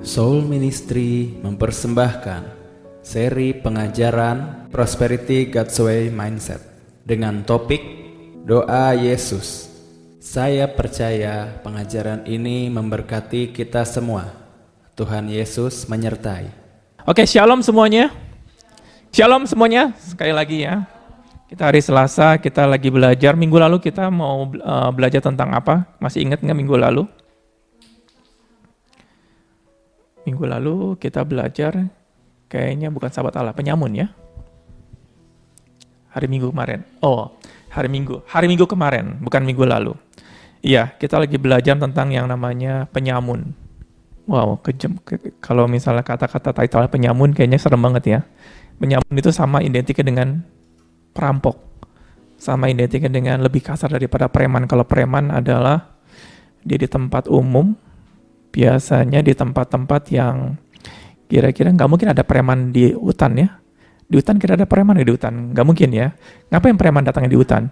Soul Ministry mempersembahkan seri pengajaran Prosperity God's Way Mindset dengan topik Doa Yesus. Saya percaya pengajaran ini memberkati kita semua. Tuhan Yesus menyertai. Oke, shalom semuanya. Shalom semuanya. Sekali lagi ya. Kita hari Selasa, kita lagi belajar. Minggu lalu kita mau belajar tentang apa? Masih ingat nggak minggu lalu? Minggu lalu kita belajar, kayaknya bukan sahabat Allah, penyamun ya. Hari Minggu kemarin. Oh, hari Minggu kemarin, bukan minggu lalu. Iya, kita lagi belajar tentang yang namanya penyamun. Wow, kejam. Kalau misalnya kata-kata title penyamun kayaknya serem banget ya. Penyamun itu sama identiknya dengan perampok. Sama identiknya dengan lebih kasar daripada preman. Kalau preman adalah dia di tempat umum, biasanya di tempat-tempat yang kira-kira nggak mungkin ada preman di hutan ya. Di hutan kira ada preman di hutan, nggak mungkin ya. Ngapain preman datangnya di hutan?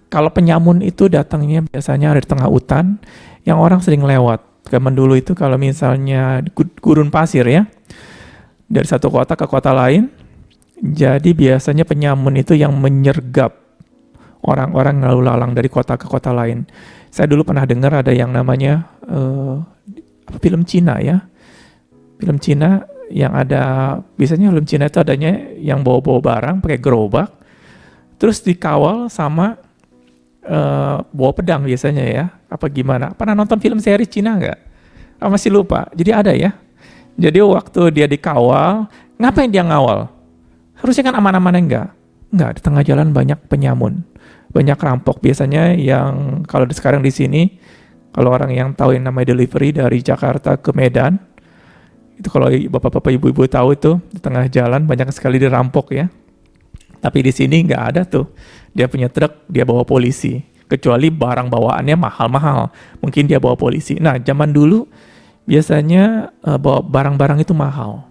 Kalau penyamun itu datangnya biasanya di tengah hutan yang orang sering lewat. Zaman dulu itu kalau misalnya gurun pasir ya, dari satu kota ke kota lain, jadi biasanya penyamun itu yang menyergap orang-orang lalu lalang dari kota ke kota lain. Saya dulu pernah dengar ada yang namanya film Cina ya. Film Cina yang ada, biasanya film Cina itu adanya yang bawa-bawa barang pakai gerobak, terus dikawal sama bawa pedang biasanya ya. Apa gimana? Pernah nonton film seri Cina nggak? Masih lupa. Jadi ada ya. Jadi waktu dia dikawal, ngapain dia ngawal? Harusnya kan aman-aman enggak? Enggak, di tengah jalan banyak penyamun. Banyak rampok. Biasanya yang kalau sekarang di sini, kalau orang yang tahu yang namanya delivery dari Jakarta ke Medan, itu kalau bapak-bapak ibu-ibu tahu itu di tengah jalan banyak sekali dirampok ya. Tapi di sini nggak ada tuh. Dia punya truk, dia bawa polisi. Kecuali barang bawaannya mahal-mahal. Mungkin dia bawa polisi. Nah, zaman dulu biasanya bawa barang-barang itu mahal.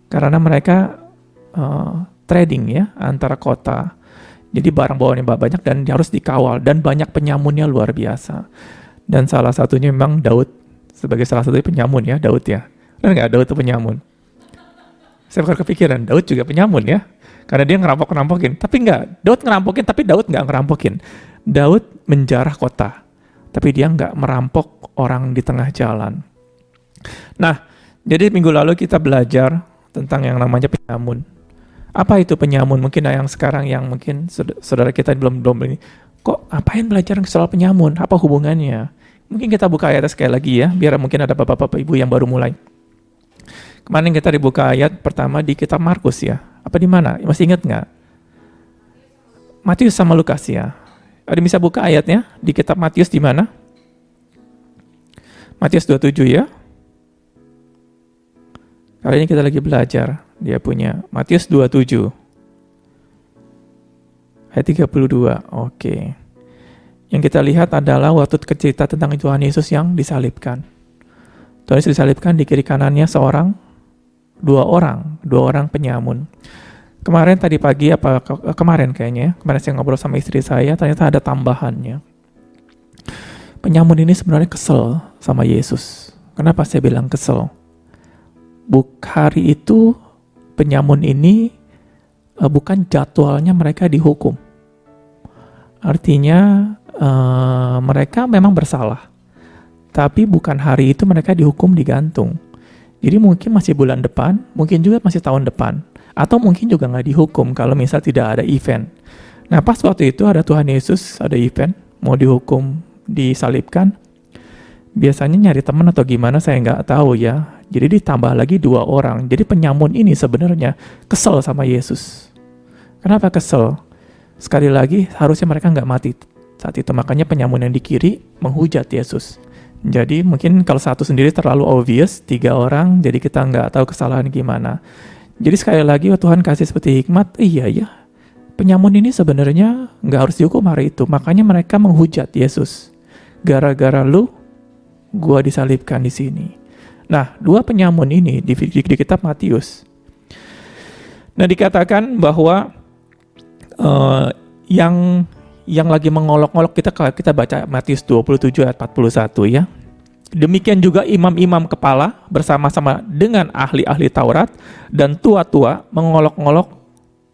Karena mereka trading ya antara kota. Jadi barang bawaannya banyak dan harus dikawal. Dan banyak penyamunnya luar biasa. Dan salah satunya memang Daud. Sebagai salah satu penyamun ya, Daud ya. Benar nggak Daud itu penyamun? Saya bukan kepikiran, Daud juga penyamun ya. Karena dia ngerampok-ngerampokin. Tapi enggak, Daud ngerampokin, tapi Daud enggak ngerampokin. Daud menjarah kota. Tapi dia enggak merampok orang di tengah jalan. Nah, jadi minggu lalu kita belajar tentang yang namanya penyamun. Apa itu penyamun? Mungkin yang sekarang yang mungkin saudara kita belum ini. Kok apain belajar soal penyamun? Apa hubungannya? Mungkin kita buka ayat sekali lagi ya, biar mungkin ada bapak-bapak ibu yang baru mulai. Kemarin kita dibuka ayat pertama di kitab Markus ya. Apa di mana? Masih ingat nggak? Matius sama Lukas ya. Ada bisa buka ayatnya di kitab Matius di mana? Matius 27 ya. Kali ini kita lagi belajar. Dia punya Matius 27. Ayat 32. Oke. Yang kita lihat adalah waktu cerita tentang Tuhan Yesus yang disalibkan. Tuhan Yesus disalibkan, di kiri kanannya dua orang penyamun. Kemarin tadi pagi kemarin kemarin saya ngobrol sama istri saya, ternyata ada tambahannya. Penyamun ini sebenarnya kesel sama Yesus. Kenapa saya bilang kesel? Hari itu penyamun ini bukan jadwalnya mereka dihukum. Artinya mereka memang bersalah. Tapi bukan hari itu mereka dihukum digantung. Jadi mungkin masih bulan depan, mungkin juga masih tahun depan. Atau mungkin juga nggak dihukum kalau misal tidak ada event. Nah pas waktu itu ada Tuhan Yesus, ada event, mau dihukum, disalibkan. Biasanya nyari teman atau gimana saya nggak tahu ya. Jadi ditambah lagi 2 orang. Jadi penyamun ini sebenarnya kesel sama Yesus. Kenapa kesel? Sekali lagi harusnya mereka nggak mati saat itu. Makanya penyamun yang di kiri menghujat Yesus. Jadi mungkin kalau satu sendiri terlalu obvious, 3 orang, jadi kita nggak tahu kesalahan gimana. Jadi sekali lagi Tuhan kasih seperti hikmat, iya ya, penyamun ini sebenarnya nggak harus dihukum hari itu. Makanya mereka menghujat Yesus. Gara-gara lu, gua disalibkan di sini. Nah, 2 penyamun ini di kitab Matius. Nah dikatakan bahwa yang lagi mengolok-olok kita baca Matius 27 ayat 41 ya. Demikian juga imam-imam kepala bersama-sama dengan ahli-ahli Taurat dan tua-tua mengolok-olok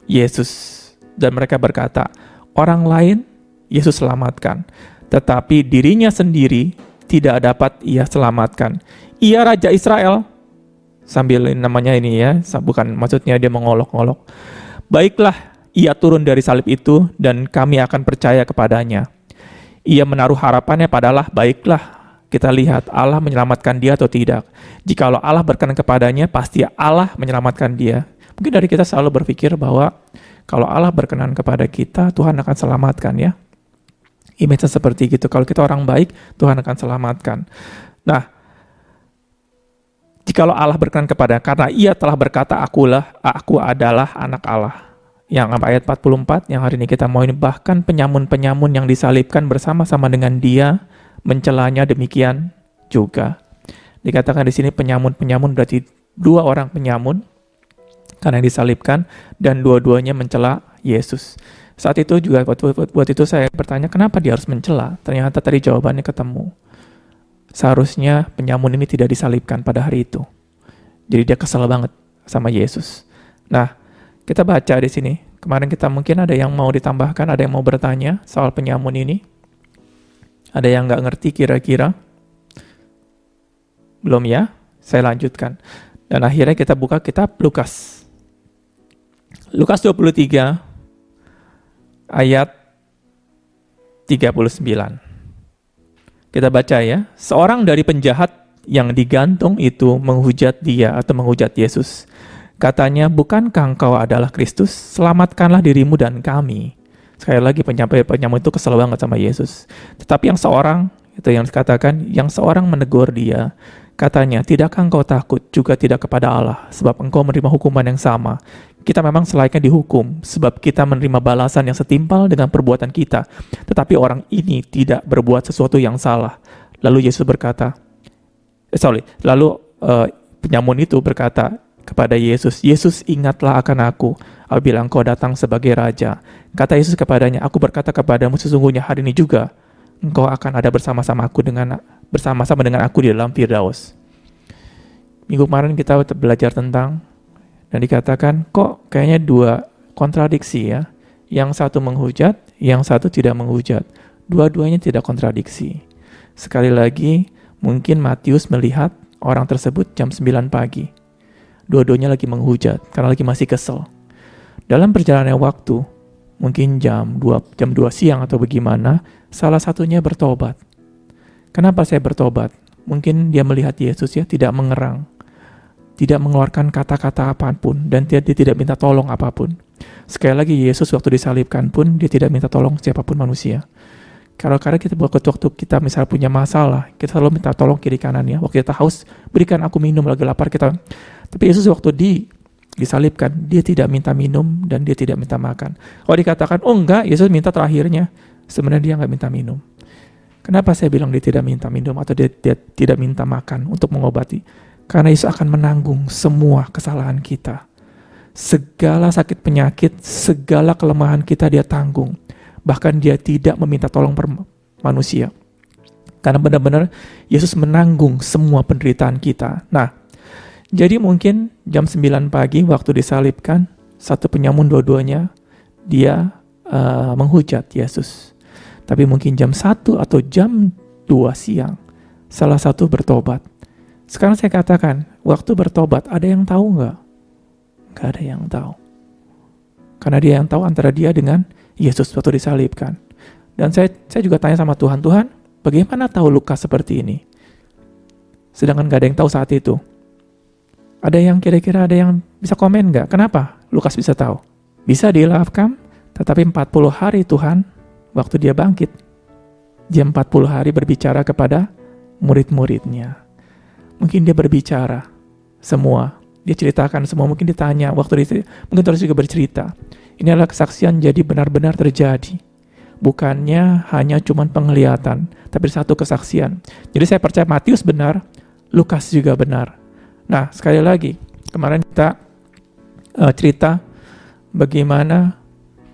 Yesus. Dan mereka berkata, orang lain Yesus selamatkan, tetapi dirinya sendiri tidak dapat ia selamatkan. Ia Raja Israel. Sambil namanya ini ya, bukan maksudnya dia mengolok-olok. Baiklah, ia turun dari salib itu dan kami akan percaya kepadanya. Ia menaruh harapannya padalah, baiklah, kita lihat Allah menyelamatkan dia atau tidak. Jikalau Allah berkenan kepadanya, pasti Allah menyelamatkan dia. Mungkin dari kita selalu berpikir bahwa kalau Allah berkenan kepada kita, Tuhan akan selamatkan ya. Image seperti gitu. Kalau kita orang baik, Tuhan akan selamatkan. Nah, jikalau Allah berkenan kepada, karena ia telah berkata, aku adalah anak Allah. Yang ayat 44, yang hari ini kita mau ini, bahkan penyamun-penyamun yang disalibkan bersama-sama dengan dia, mencelanya demikian juga. Dikatakan di sini penyamun-penyamun berarti dua orang penyamun karena disalibkan dan dua-duanya mencela Yesus. Saat itu juga buat itu saya bertanya kenapa dia harus mencela. Ternyata tadi jawabannya ketemu. Seharusnya penyamun ini tidak disalibkan pada hari itu. Jadi dia kesal banget sama Yesus. Nah, kita baca di sini. Kemarin kita mungkin ada yang mau ditambahkan, ada yang mau bertanya soal penyamun ini. Ada yang nggak ngerti kira-kira? Belum ya? Saya lanjutkan. Dan akhirnya kita buka kitab Lukas. Lukas 23 ayat 39. Kita baca ya. Seorang dari penjahat yang digantung itu menghujat dia atau menghujat Yesus. Katanya, bukankah engkau adalah Kristus? Selamatkanlah dirimu dan kami. Sekali lagi penyamun itu kesal banget sama Yesus. Tetapi yang seorang, itu yang dikatakan, yang seorang menegur dia. Katanya, tidakkah engkau takut juga tidak kepada Allah, sebab engkau menerima hukuman yang sama. Kita memang selayaknya dihukum, sebab kita menerima balasan yang setimpal dengan perbuatan kita. Tetapi orang ini tidak berbuat sesuatu yang salah. Lalu Yesus berkata, penyamun itu berkata kepada Yesus, Yesus ingatlah akan aku apabila engkau datang sebagai raja. Kata Yesus kepadanya, aku berkata kepadamu sesungguhnya hari ini juga engkau akan ada bersama-sama dengan aku di dalam Firdaus. Minggu kemarin kita belajar tentang dan dikatakan kok kayaknya dua kontradiksi ya. Yang satu menghujat, yang satu tidak menghujat. Dua-duanya tidak kontradiksi. Sekali lagi, mungkin Matius melihat orang tersebut jam 9 pagi. Dua-duanya lagi menghujat karena lagi masih kesel. Dalam perjalanan waktu, mungkin jam 2 siang atau bagaimana, salah satunya bertobat. Kenapa saya bertobat? Mungkin dia melihat Yesus ya tidak mengerang, tidak mengeluarkan kata-kata apapun, dan dia tidak minta tolong apapun. Sekali lagi, Yesus waktu disalibkan pun dia tidak minta tolong siapapun manusia. Kalau kita waktu kita misalnya punya masalah, kita selalu minta tolong kiri kanan ya. Waktu kita haus, berikan aku minum, lagi lapar kita. Tapi Yesus waktu disalibkan, dia tidak minta minum dan dia tidak minta makan. Kalau dikatakan, oh enggak, Yesus minta terakhirnya, sebenarnya dia enggak minta minum. Kenapa saya bilang dia tidak minta minum atau dia tidak minta makan untuk mengobati? Karena Yesus akan menanggung semua kesalahan kita. Segala sakit penyakit, segala kelemahan kita dia tanggung. Bahkan dia tidak meminta tolong manusia. Karena benar-benar Yesus menanggung semua penderitaan kita. Nah, jadi mungkin jam 9 pagi waktu disalibkan, satu penyamun dua-duanya, dia menghujat Yesus. Tapi mungkin jam 1 atau jam 2 siang, salah satu bertobat. Sekarang saya katakan, waktu bertobat ada yang tahu nggak? Nggak ada yang tahu. Karena dia yang tahu antara dia dengan Yesus waktu disalibkan. Dan saya juga tanya sama Tuhan, bagaimana tahu Lukas seperti ini? Sedangkan nggak ada yang tahu saat itu. Ada yang kira-kira ada yang bisa komen nggak? Kenapa Lukas bisa tahu? Bisa dilafkam, tetapi 40 hari Tuhan, waktu dia bangkit, dia 40 hari berbicara kepada murid-muridnya. Mungkin dia berbicara semua, dia ceritakan semua, mungkin ditanya, mungkin terus juga bercerita. Ini adalah kesaksian jadi benar-benar terjadi. Bukannya hanya cuman penglihatan, tapi satu kesaksian. Jadi saya percaya Matius benar, Lukas juga benar. Nah, sekali lagi, kemarin kita cerita bagaimana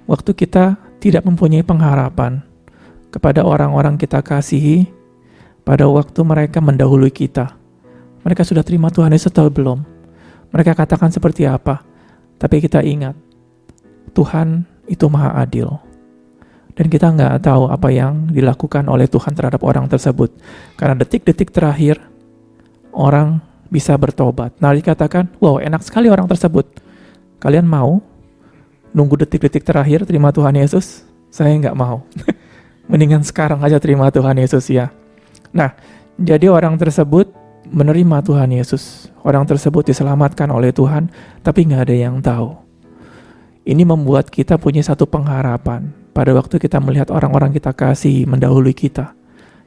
waktu kita tidak mempunyai pengharapan kepada orang-orang kita kasihi, pada waktu mereka mendahului kita. Mereka sudah terima Tuhan Yesus atau belum? Mereka katakan seperti apa? Tapi kita ingat, Tuhan itu maha adil. Dan kita nggak tahu apa yang dilakukan oleh Tuhan terhadap orang tersebut. Karena detik-detik terakhir, orang bisa bertobat. Nah, dikatakan, wow, enak sekali orang tersebut. Kalian mau nunggu detik-detik terakhir terima Tuhan Yesus? Saya nggak mau. Mendingan sekarang aja terima Tuhan Yesus ya. Nah, jadi orang tersebut menerima Tuhan Yesus. Orang tersebut diselamatkan oleh Tuhan, tapi nggak ada yang tahu. Ini membuat kita punya satu pengharapan. Pada waktu kita melihat orang-orang kita kasih mendahului kita,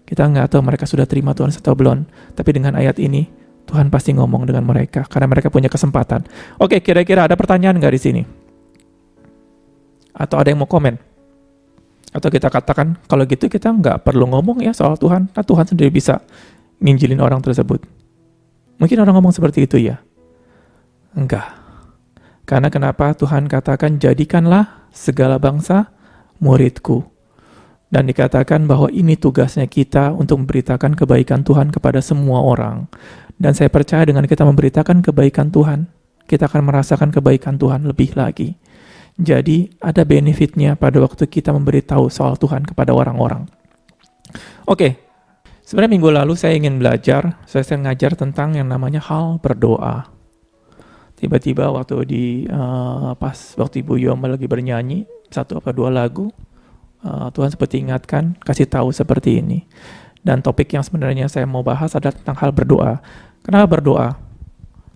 kita nggak tahu mereka sudah terima Tuhan atau belum. Tapi dengan ayat ini, Tuhan pasti ngomong dengan mereka, karena mereka punya kesempatan. Oke, kira-kira ada pertanyaan nggak di sini? Atau ada yang mau komen? Atau kita katakan, kalau gitu kita nggak perlu ngomong ya soal Tuhan, nah Tuhan sendiri bisa nginjilin orang tersebut. Mungkin orang ngomong seperti itu ya? Enggak. Karena kenapa Tuhan katakan, jadikanlah segala bangsa muridku. Dan dikatakan bahwa ini tugasnya kita untuk memberitakan kebaikan Tuhan kepada semua orang. Dan saya percaya dengan kita memberitakan kebaikan Tuhan, kita akan merasakan kebaikan Tuhan lebih lagi. Jadi ada benefitnya pada waktu kita memberitahu soal Tuhan kepada orang-orang. Oke, sebenarnya minggu lalu saya ingin belajar, saya ngajar tentang yang namanya hal berdoa. Tiba-tiba waktu waktu Ibu Yoma lagi bernyanyi, 1 atau 2 lagu, Tuhan seperti ingatkan, kasih tahu seperti ini. Dan topik yang sebenarnya saya mau bahas adalah tentang hal berdoa. Kenapa berdoa?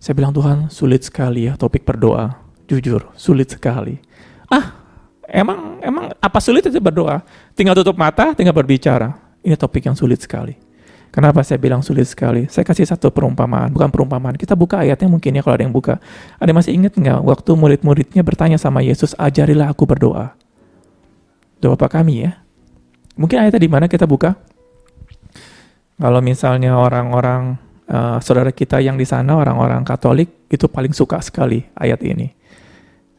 Saya bilang, Tuhan sulit sekali ya topik berdoa. Jujur, sulit sekali. Emang apa sulit itu berdoa? Tinggal tutup mata, tinggal berbicara. Ini topik yang sulit sekali. Kenapa saya bilang sulit sekali? Saya kasih satu perumpamaan, bukan perumpamaan. Kita buka ayatnya mungkin ya kalau ada yang buka. Ada yang masih ingat nggak waktu murid-muridnya bertanya sama Yesus, ajarilah aku berdoa. Doa Bapa kami ya. Mungkin ayatnya di mana kita buka? Kalau misalnya orang-orang saudara kita yang di sana, orang-orang Katolik, itu paling suka sekali ayat ini.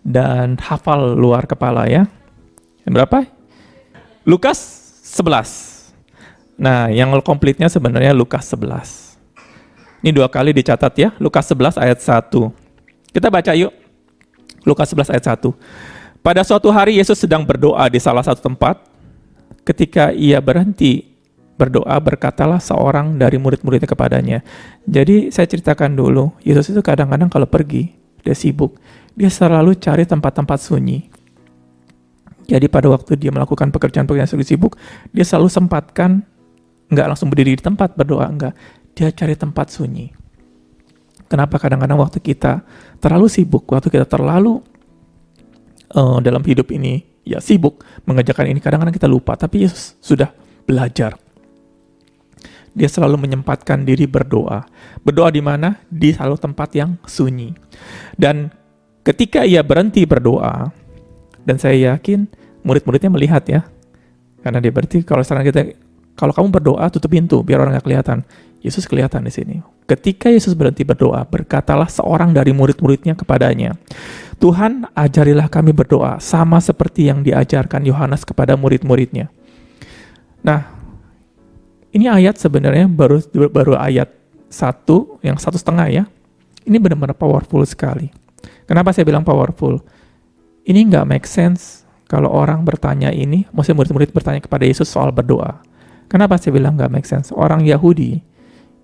Dan hafal luar kepala ya. Yang berapa? Lukas 11. Nah, yang komplitnya sebenarnya Lukas 11. Ini 2 kali dicatat ya, Lukas 11 ayat 1. Kita baca yuk. Lukas 11 ayat 1. Pada suatu hari Yesus sedang berdoa di salah satu tempat. Ketika ia berhenti berdoa, berkatalah seorang dari murid-muridnya kepadanya. Jadi saya ceritakan dulu, Yesus itu kadang-kadang kalau pergi, dia sibuk. Dia selalu cari tempat-tempat sunyi. Jadi pada waktu dia melakukan pekerjaan-pekerjaan yang sibuk, dia selalu sempatkan nggak langsung berdiri di tempat berdoa, enggak. Dia cari tempat sunyi. Kenapa kadang-kadang waktu kita terlalu sibuk, waktu kita terlalu dalam hidup ini, ya sibuk mengerjakan ini, kadang-kadang kita lupa, tapi Yesus sudah belajar. Dia selalu menyempatkan diri berdoa. Berdoa di mana? Di selalu tempat yang sunyi. Dan ketika ia berhenti berdoa, dan saya yakin murid-muridnya melihat ya, karena dia berarti kalau kamu berdoa, tutup pintu, biar orang nggak kelihatan. Yesus kelihatan di sini. Ketika Yesus berhenti berdoa, berkatalah seorang dari murid-muridnya kepadanya, Tuhan, ajarilah kami berdoa, sama seperti yang diajarkan Yohanes kepada murid-muridnya. Nah, ini ayat sebenarnya baru ayat 1, yang 1,5 ya. Ini benar-benar powerful sekali. Kenapa saya bilang powerful? Ini nggak make sense kalau orang bertanya ini, maksudnya murid-murid bertanya kepada Yesus soal berdoa. Kenapa saya bilang nggak make sense? Orang Yahudi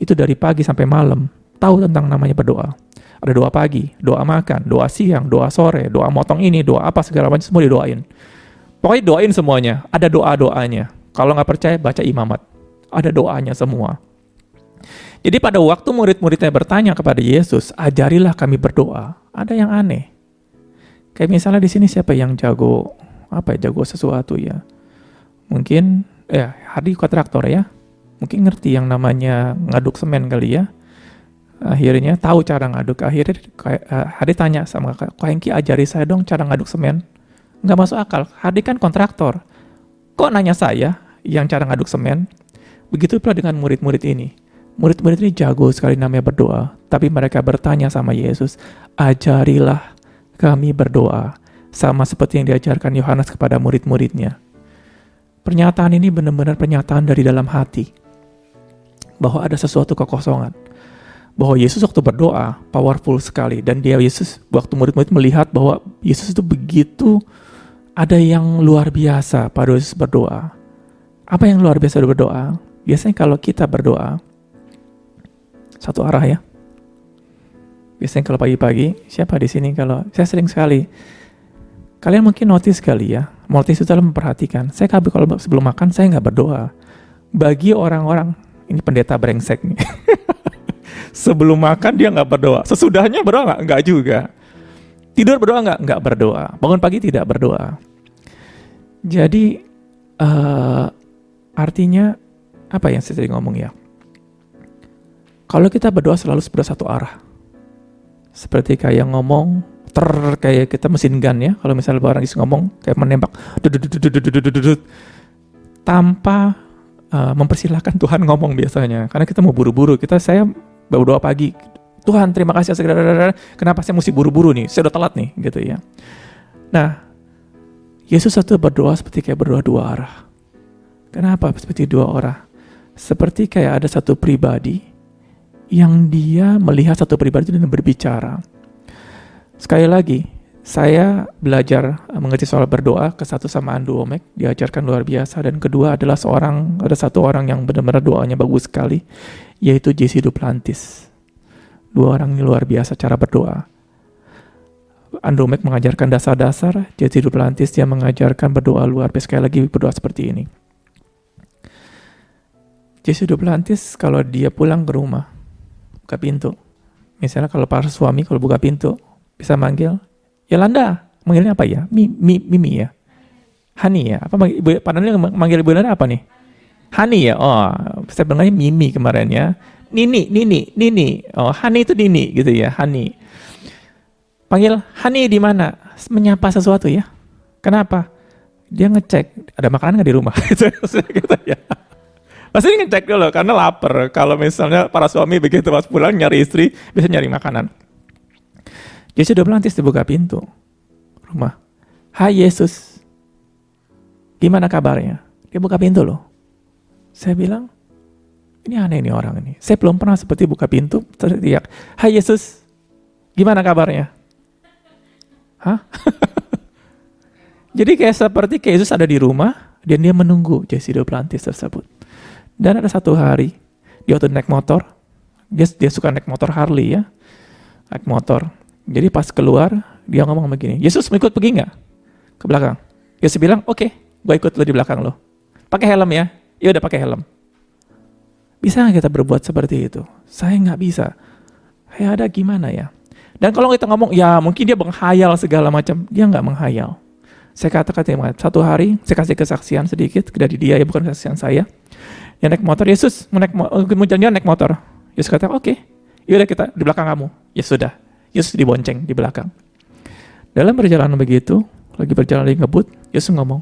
itu dari pagi sampai malam tahu tentang namanya berdoa. Ada doa pagi, doa makan, doa siang, doa sore, doa motong ini, doa apa segala macam semua didoain. Pokoknya doain semuanya. Ada doa-doanya. Kalau nggak percaya baca Imamat. Ada doanya semua. Jadi pada waktu murid-muridnya bertanya kepada Yesus, ajarilah kami berdoa. Ada yang aneh. Kayak misalnya di sini siapa yang jago sesuatu ya? Mungkin Hardi kontraktor ya, mungkin ngerti yang namanya ngaduk semen kali ya. Akhirnya tahu cara ngaduk. Akhirnya Hardi tanya sama Kak Hengki, ajari saya dong cara ngaduk semen. Nggak masuk akal. Hardi kan kontraktor. Kok nanya saya yang cara ngaduk semen? Begitu pula dengan murid-murid ini. Murid-murid ini jago sekali namanya berdoa. Tapi mereka bertanya sama Yesus, ajarilah kami berdoa. Sama seperti yang diajarkan Yohanes kepada murid-muridnya. Pernyataan ini benar-benar pernyataan dari dalam hati. bahwa ada sesuatu kekosongan. Bahwa Yesus waktu berdoa, powerful sekali. Dan Yesus waktu murid-murid melihat bahwa Yesus itu begitu ada yang luar biasa pada Yesus berdoa. Apa yang luar biasa berdoa? Biasanya kalau kita berdoa, satu arah ya. Biasanya kalau pagi-pagi, siapa di sini kalau saya sering sekali. Kalian mungkin notice kali ya. Notice itu adalah memperhatikan. Saya kalau sebelum makan saya nggak berdoa. Bagi orang-orang, ini pendeta brengsek nih. Sebelum makan dia nggak berdoa. Sesudahnya berdoa nggak? Nggak juga. Tidur berdoa nggak? Nggak berdoa. Bangun pagi tidak berdoa. Jadi artinya apa yang saya tadi ngomong ya? Kalau kita berdoa selalu satu arah. Seperti kayak ngomong kayak kita mesin gun ya. Kalau misalnya orang isi ngomong kayak menembak tanpa mempersilahkan Tuhan ngomong biasanya. Karena kita mau buru-buru. Saya berdoa pagi. Tuhan terima kasih kenapa saya mesti buru-buru nih? Saya udah telat nih gitu ya. Nah, Yesus satu berdoa seperti kayak berdoa dua arah. Kenapa seperti dua arah? Seperti kayak ada satu pribadi yang dia melihat satu pribadi dan berbicara. Sekali lagi, saya belajar mengerti soal berdoa ke satu sama Andrew Wommack, diajarkan luar biasa, dan kedua adalah ada satu orang yang benar-benar doanya bagus sekali, yaitu Jesse Duplantis. Dua orang ini luar biasa cara berdoa. Andrew Wommack mengajarkan dasar-dasar, Jesse Duplantis dia mengajarkan berdoa luar biasa, sekali lagi berdoa seperti ini. Jesse Duplantis kalau dia pulang ke rumah, buka pintu. Misalnya kalau para suami kalau buka pintu bisa manggil Yolanda, manggilnya apa ya? Mimi ya, Hani ya. Apa padahal manggil ibu Yolanda apa nih? Hani ya. Oh, saya bilangnya Mimi kemarin ya. Nini. Oh, Hani itu Nini gitu ya, Hani. Panggil Hani di mana? Menyapa sesuatu ya. Kenapa? Dia ngecek ada makanan nggak di rumah. Gitu ya. Pasti ngecek dulu karena lapar. Kalau misalnya para suami begitu pas pulang nyari istri, bisa nyari makanan. Yesus udah Duplantis dibuka pintu rumah. Hai Yesus, gimana kabarnya? Dia buka pintu loh. Saya bilang, ini aneh nih orang ini. Saya belum pernah seperti buka pintu, teriak, Hai Yesus, gimana kabarnya? Hah? Jadi kayak seperti Yesus ada di rumah, dan dia menunggu Jesse Duplantis tersebut. Dan ada satu hari, dia waktu naik motor, dia suka naik motor Harley ya, naik motor. Jadi pas keluar, dia ngomong begini, Yesus mau ikut pergi nggak? Ke belakang. Yesus bilang, oke, gue ikut lo di belakang lo. Pakai helm ya? Ya udah pakai helm. Bisa nggak kita berbuat seperti itu? Saya nggak bisa. Ya ada gimana ya? Dan kalau kita ngomong, ya mungkin dia menghayal segala macam, dia nggak menghayal. Saya katakan satu hari, saya kasih kesaksian sedikit dari dia, ya bukan kesaksian saya. Dia naik motor, Yesus mau jalan-jalan naik motor. Yesus kata, oke, yaudah kita di belakang kamu. Ya sudah, Yesus dibonceng di belakang. Dalam perjalanan begitu, lagi berjalan lagi ngebut, Yesus ngomong,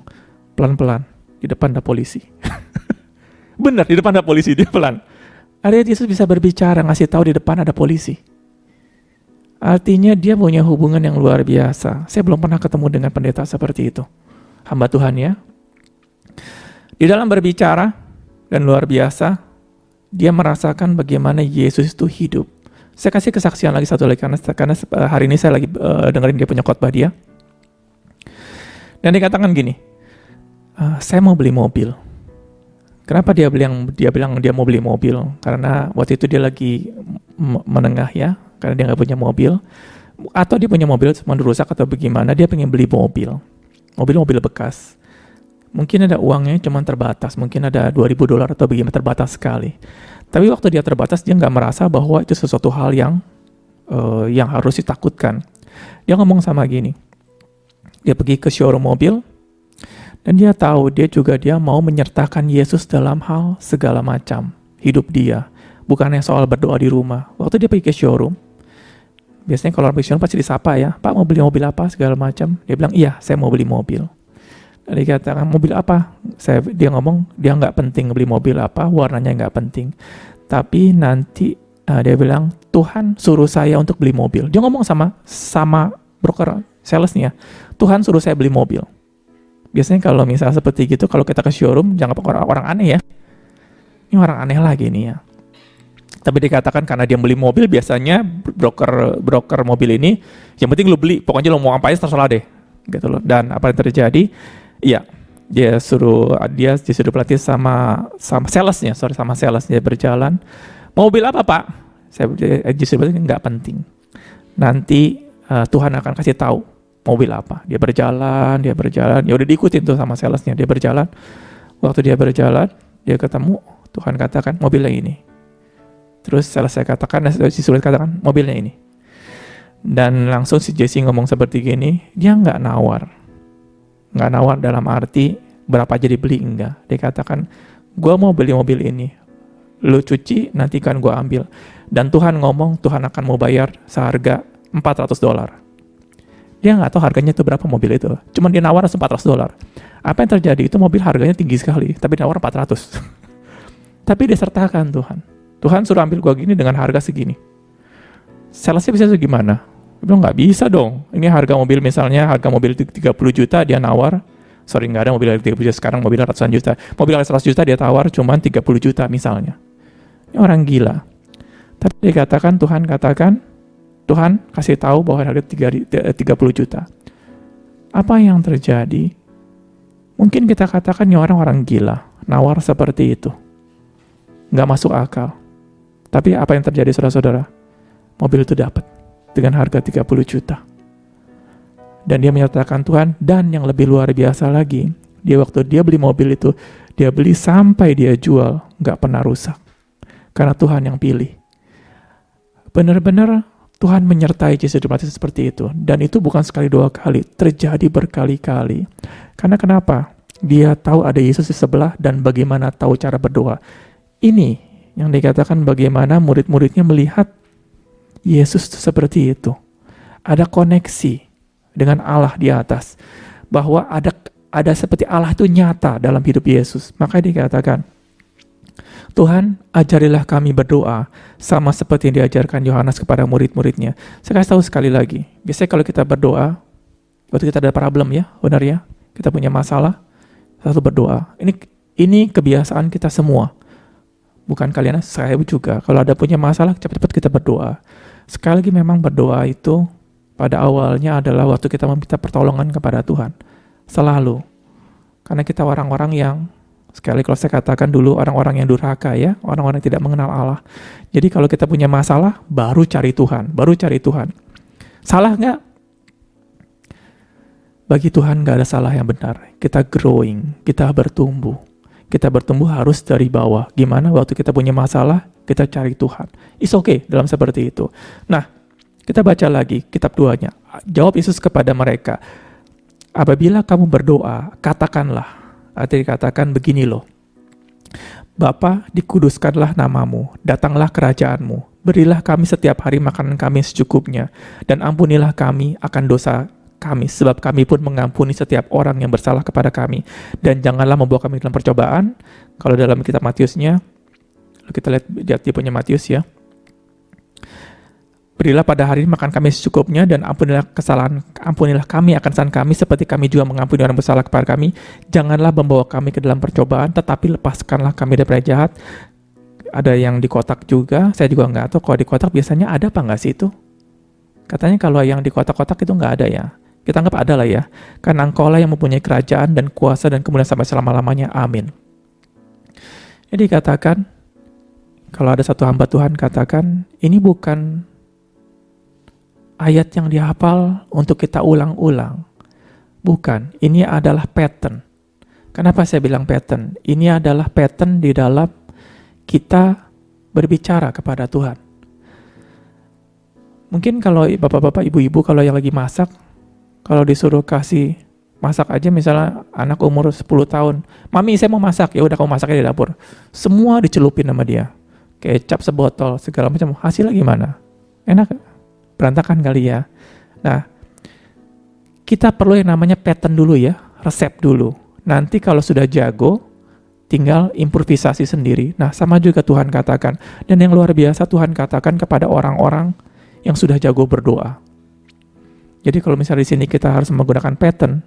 pelan-pelan, di depan ada polisi. Benar, di depan ada polisi, dia pelan. Artinya Yesus bisa berbicara, ngasih tahu di depan ada polisi. Artinya dia punya hubungan yang luar biasa. Saya belum pernah ketemu dengan pendeta seperti itu. Hamba Tuhan ya. Di dalam berbicara, dan luar biasa, dia merasakan bagaimana Yesus itu hidup. Saya kasih kesaksian lagi satu lagi, karena hari ini saya lagi dengerin dia punya khotbah dia. Dan dia katakan gini, saya mau beli mobil. Kenapa dia bilang dia mau beli mobil? Karena waktu itu dia lagi menengah ya, karena dia nggak punya mobil. Atau dia punya mobil cuma rusak atau bagaimana, dia pengen beli mobil bekas. Mungkin ada uangnya cuma terbatas, mungkin ada $2,000 atau bagaimana, terbatas sekali. Tapi waktu dia terbatas, dia nggak merasa bahwa itu sesuatu hal yang harus ditakutkan. Dia ngomong sama gini, dia pergi ke showroom mobil, dan dia tahu dia mau menyertakan Yesus dalam hal segala macam hidup dia, bukan yang soal berdoa di rumah. Waktu dia pergi ke showroom, biasanya kalau orang pergi showroom pasti disapa ya, Pak mau beli mobil apa segala macam. Dia bilang iya, saya mau beli mobil. Dia katakan mobil apa? Dia ngomong dia nggak penting beli mobil apa, warnanya nggak penting. Tapi nanti dia bilang Tuhan suruh saya untuk beli mobil. Dia ngomong sama broker salesnya, Tuhan suruh saya beli mobil. Biasanya kalau misalnya seperti gitu, kalau kita ke showroom jangan pakai orang aneh ya. Ini orang aneh lagi nih ya. Tapi dikatakan karena dia beli mobil, biasanya broker mobil ini, yang penting lu beli, pokoknya lu mau ngapain terserah deh, gitu loh. Dan apa yang terjadi? Iya, dia disuruh pelatih sama salesnya berjalan. Mobil apa Pak? Saya justru bilang nggak penting. Nanti Tuhan akan kasih tahu mobil apa. Dia berjalan. Ya udah diikutin tuh sama salesnya. Dia berjalan. Waktu dia berjalan, dia ketemu. Tuhan katakan mobilnya ini. Terus saya katakan, si Sulit katakan mobilnya ini. Dan langsung si Jesse ngomong seperti gini, dia nggak nawar dalam arti berapa aja dibeli, enggak. Dia katakan, gue mau beli mobil ini, lu cuci nanti kan gue ambil. Dan Tuhan ngomong, Tuhan akan mau bayar seharga $400. Dia nggak tahu harganya itu berapa mobil itu, cuman dia nawar $400. Apa yang terjadi? Itu mobil harganya tinggi sekali, tapi nawar 400. Tapi disertakan Tuhan suruh ambil gua gini dengan harga segini. Salesnya bisa gimana? Dia bilang nggak bisa dong. Ini harga mobil, misalnya harga mobil 30 juta dia nawar. Sorry, nggak ada mobil 30 juta sekarang, mobil ratusan juta. Mobil 100 juta dia tawar cuma 30 juta misalnya. Ini orang gila. Tapi Tuhan kasih tahu bahwa harga 30 juta. Apa yang terjadi? Mungkin kita katakan ini orang gila, nawar seperti itu. Nggak masuk akal. Tapi apa yang terjadi saudara-saudara? Mobil itu dapat dengan harga 30 juta. Dan dia menyatakan Tuhan, dan yang lebih luar biasa lagi, waktu dia beli mobil itu, dia beli sampai dia jual, nggak pernah rusak. Karena Tuhan yang pilih. Benar-benar Tuhan menyertai Jesse Duplantis seperti itu. Dan itu bukan sekali dua kali, terjadi berkali-kali. Karena kenapa? Dia tahu ada Yesus di sebelah dan bagaimana tahu cara berdoa. Ini yang dikatakan bagaimana murid-muridnya melihat Yesus seperti itu. Ada koneksi dengan Allah di atas. Bahwa ada seperti Allah itu nyata dalam hidup Yesus. Maka dikatakan, Tuhan, ajarilah kami berdoa sama seperti yang diajarkan Yohanes kepada murid-muridnya. Saya kasih tahu sekali lagi. Biasanya kalau kita berdoa, waktu kita ada problem ya, benar ya, kita punya masalah, selalu berdoa. Ini kebiasaan kita semua. Bukan kalian, saya juga. Kalau ada punya masalah, cepat-cepat kita berdoa. Sekali lagi memang berdoa itu pada awalnya adalah waktu kita meminta pertolongan kepada Tuhan. Selalu. Karena kita orang-orang yang, sekali kalau saya katakan dulu, orang-orang yang durhaka ya, orang-orang yang tidak mengenal Allah. Jadi kalau kita punya masalah, baru cari Tuhan. Salah nggak? Bagi Tuhan nggak ada salah yang benar. Kita growing, kita bertumbuh. Kita bertumbuh harus dari bawah. Gimana waktu kita punya masalah, kita cari Tuhan. It's okay dalam seperti itu. Nah, kita baca lagi kitab 2-nya. Jawab Yesus kepada mereka, apabila kamu berdoa, katakanlah. Artinya dikatakan begini loh. Bapa, dikuduskanlah namamu, datanglah kerajaanmu. Berilah kami setiap hari makanan kami secukupnya. Dan ampunilah kami akan dosa kami, sebab kami pun mengampuni setiap orang yang bersalah kepada kami. Dan janganlah membawa kami dalam percobaan. Kalau dalam kitab Matiusnya, kita lihat tipenya Matius ya. Berilah pada hari ini makan kami secukupnya, dan ampunilah kami akan kesalahan kami, seperti kami juga mengampuni orang bersalah kepada kami. Janganlah membawa kami ke dalam percobaan, tetapi lepaskanlah kami dari jahat. Ada yang di kotak juga, saya juga nggak tahu. Kalau di kotak biasanya ada apa nggak sih itu? Katanya kalau yang di kotak-kotak itu nggak ada ya. Kita anggap ada lah ya. Karena Engkau lah yang mempunyai kerajaan dan kuasa dan kemuliaan sampai selama-lamanya. Amin. Jadi katakan, kalau ada satu hamba Tuhan katakan, ini bukan ayat yang dihafal untuk kita ulang-ulang. Bukan, ini adalah pattern. Kenapa saya bilang pattern? Ini adalah pattern di dalam kita berbicara kepada Tuhan. Mungkin kalau bapak-bapak, ibu-ibu kalau yang lagi masak, kalau disuruh kasih masak aja misalnya anak umur 10 tahun, Mami saya mau masak, ya udah kamu masaknya di dapur. Semua dicelupin sama dia. Kecap sebotol, segala macam. Hasilnya gimana? Enak? Berantakan kali ya. Nah, kita perlu yang namanya pattern dulu ya, resep dulu. Nanti kalau sudah jago, tinggal improvisasi sendiri. Nah, sama juga Tuhan katakan. Dan yang luar biasa Tuhan katakan kepada orang-orang yang sudah jago berdoa. Jadi kalau misalnya di sini kita harus menggunakan pattern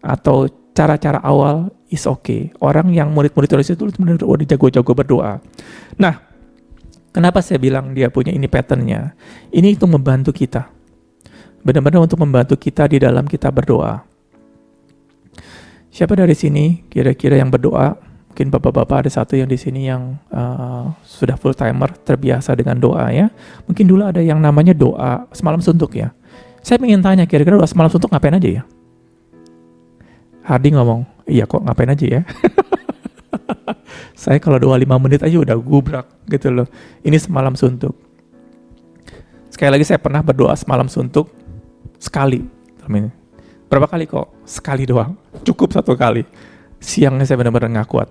atau cara-cara awal, is okay. Orang yang murid-murid itu udah jago-jago berdoa. Nah, Kenapa saya bilang dia punya ini patternnya? Ini untuk membantu kita. Benar-benar untuk membantu kita di dalam kita berdoa. Siapa dari sini kira-kira yang berdoa? Mungkin bapak-bapak ada satu yang di sini yang sudah full timer, terbiasa dengan doa ya. Mungkin dulu ada yang namanya doa semalam suntuk ya. Saya ingin tanya, kira-kira doa semalam suntuk ngapain aja ya? Hardy ngomong, iya kok ngapain aja ya? Saya kalau doa 5 menit aja udah gubrak gitu loh. Ini semalam suntuk. Sekali lagi saya pernah berdoa semalam suntuk sekali. Berapa kali kok? Sekali doang. Cukup 1 kali. Siangnya saya benar-benar nggak kuat.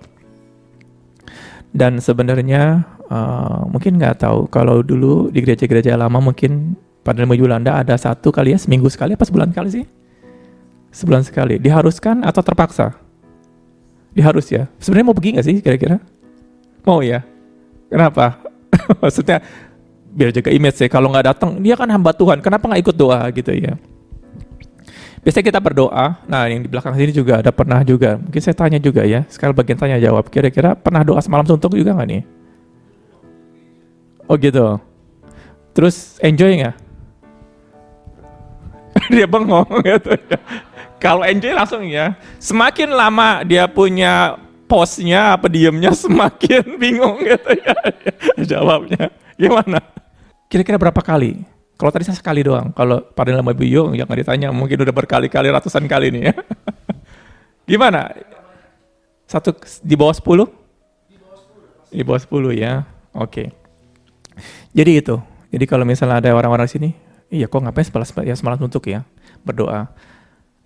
Dan sebenarnya mungkin nggak tahu kalau dulu di gereja-gereja lama mungkin pada ilmu Yulanda ada 1 kali ya, seminggu sekali apa sebulan kali sih? Sebulan sekali. Diharuskan atau terpaksa? Diharus ya. Sebenarnya mau pergi nggak sih kira-kira? Mau ya. Kenapa? Maksudnya biar jaga image ya. Kalau nggak datang, dia kan hamba Tuhan. Kenapa nggak ikut doa gitu ya? Biasanya kita berdoa. Nah, yang di belakang sini juga ada pernah juga. Mungkin saya tanya juga ya. Sekarang bagian tanya jawab. Kira-kira pernah doa semalam suntuk juga nggak nih? Oh gitu. Terus enjoy nggak? Dia bengong gitu ya. Kalau enjoy langsung ya. Semakin lama dia punya pause-nya apa diemnya semakin bingung gitu ya. Jawabnya. Gimana? Kira-kira berapa kali? Kalau tadi saya sekali doang. Kalau pada lama bio yang nggak ditanya mungkin udah berkali-kali, ratusan kali nih ya. Gimana? Di bawah 10? Di bawah 10 ya. Oke. Jadi itu. Jadi kalau misalnya ada orang-orang sini, iya kok ngapain semalam suntuk ya berdoa.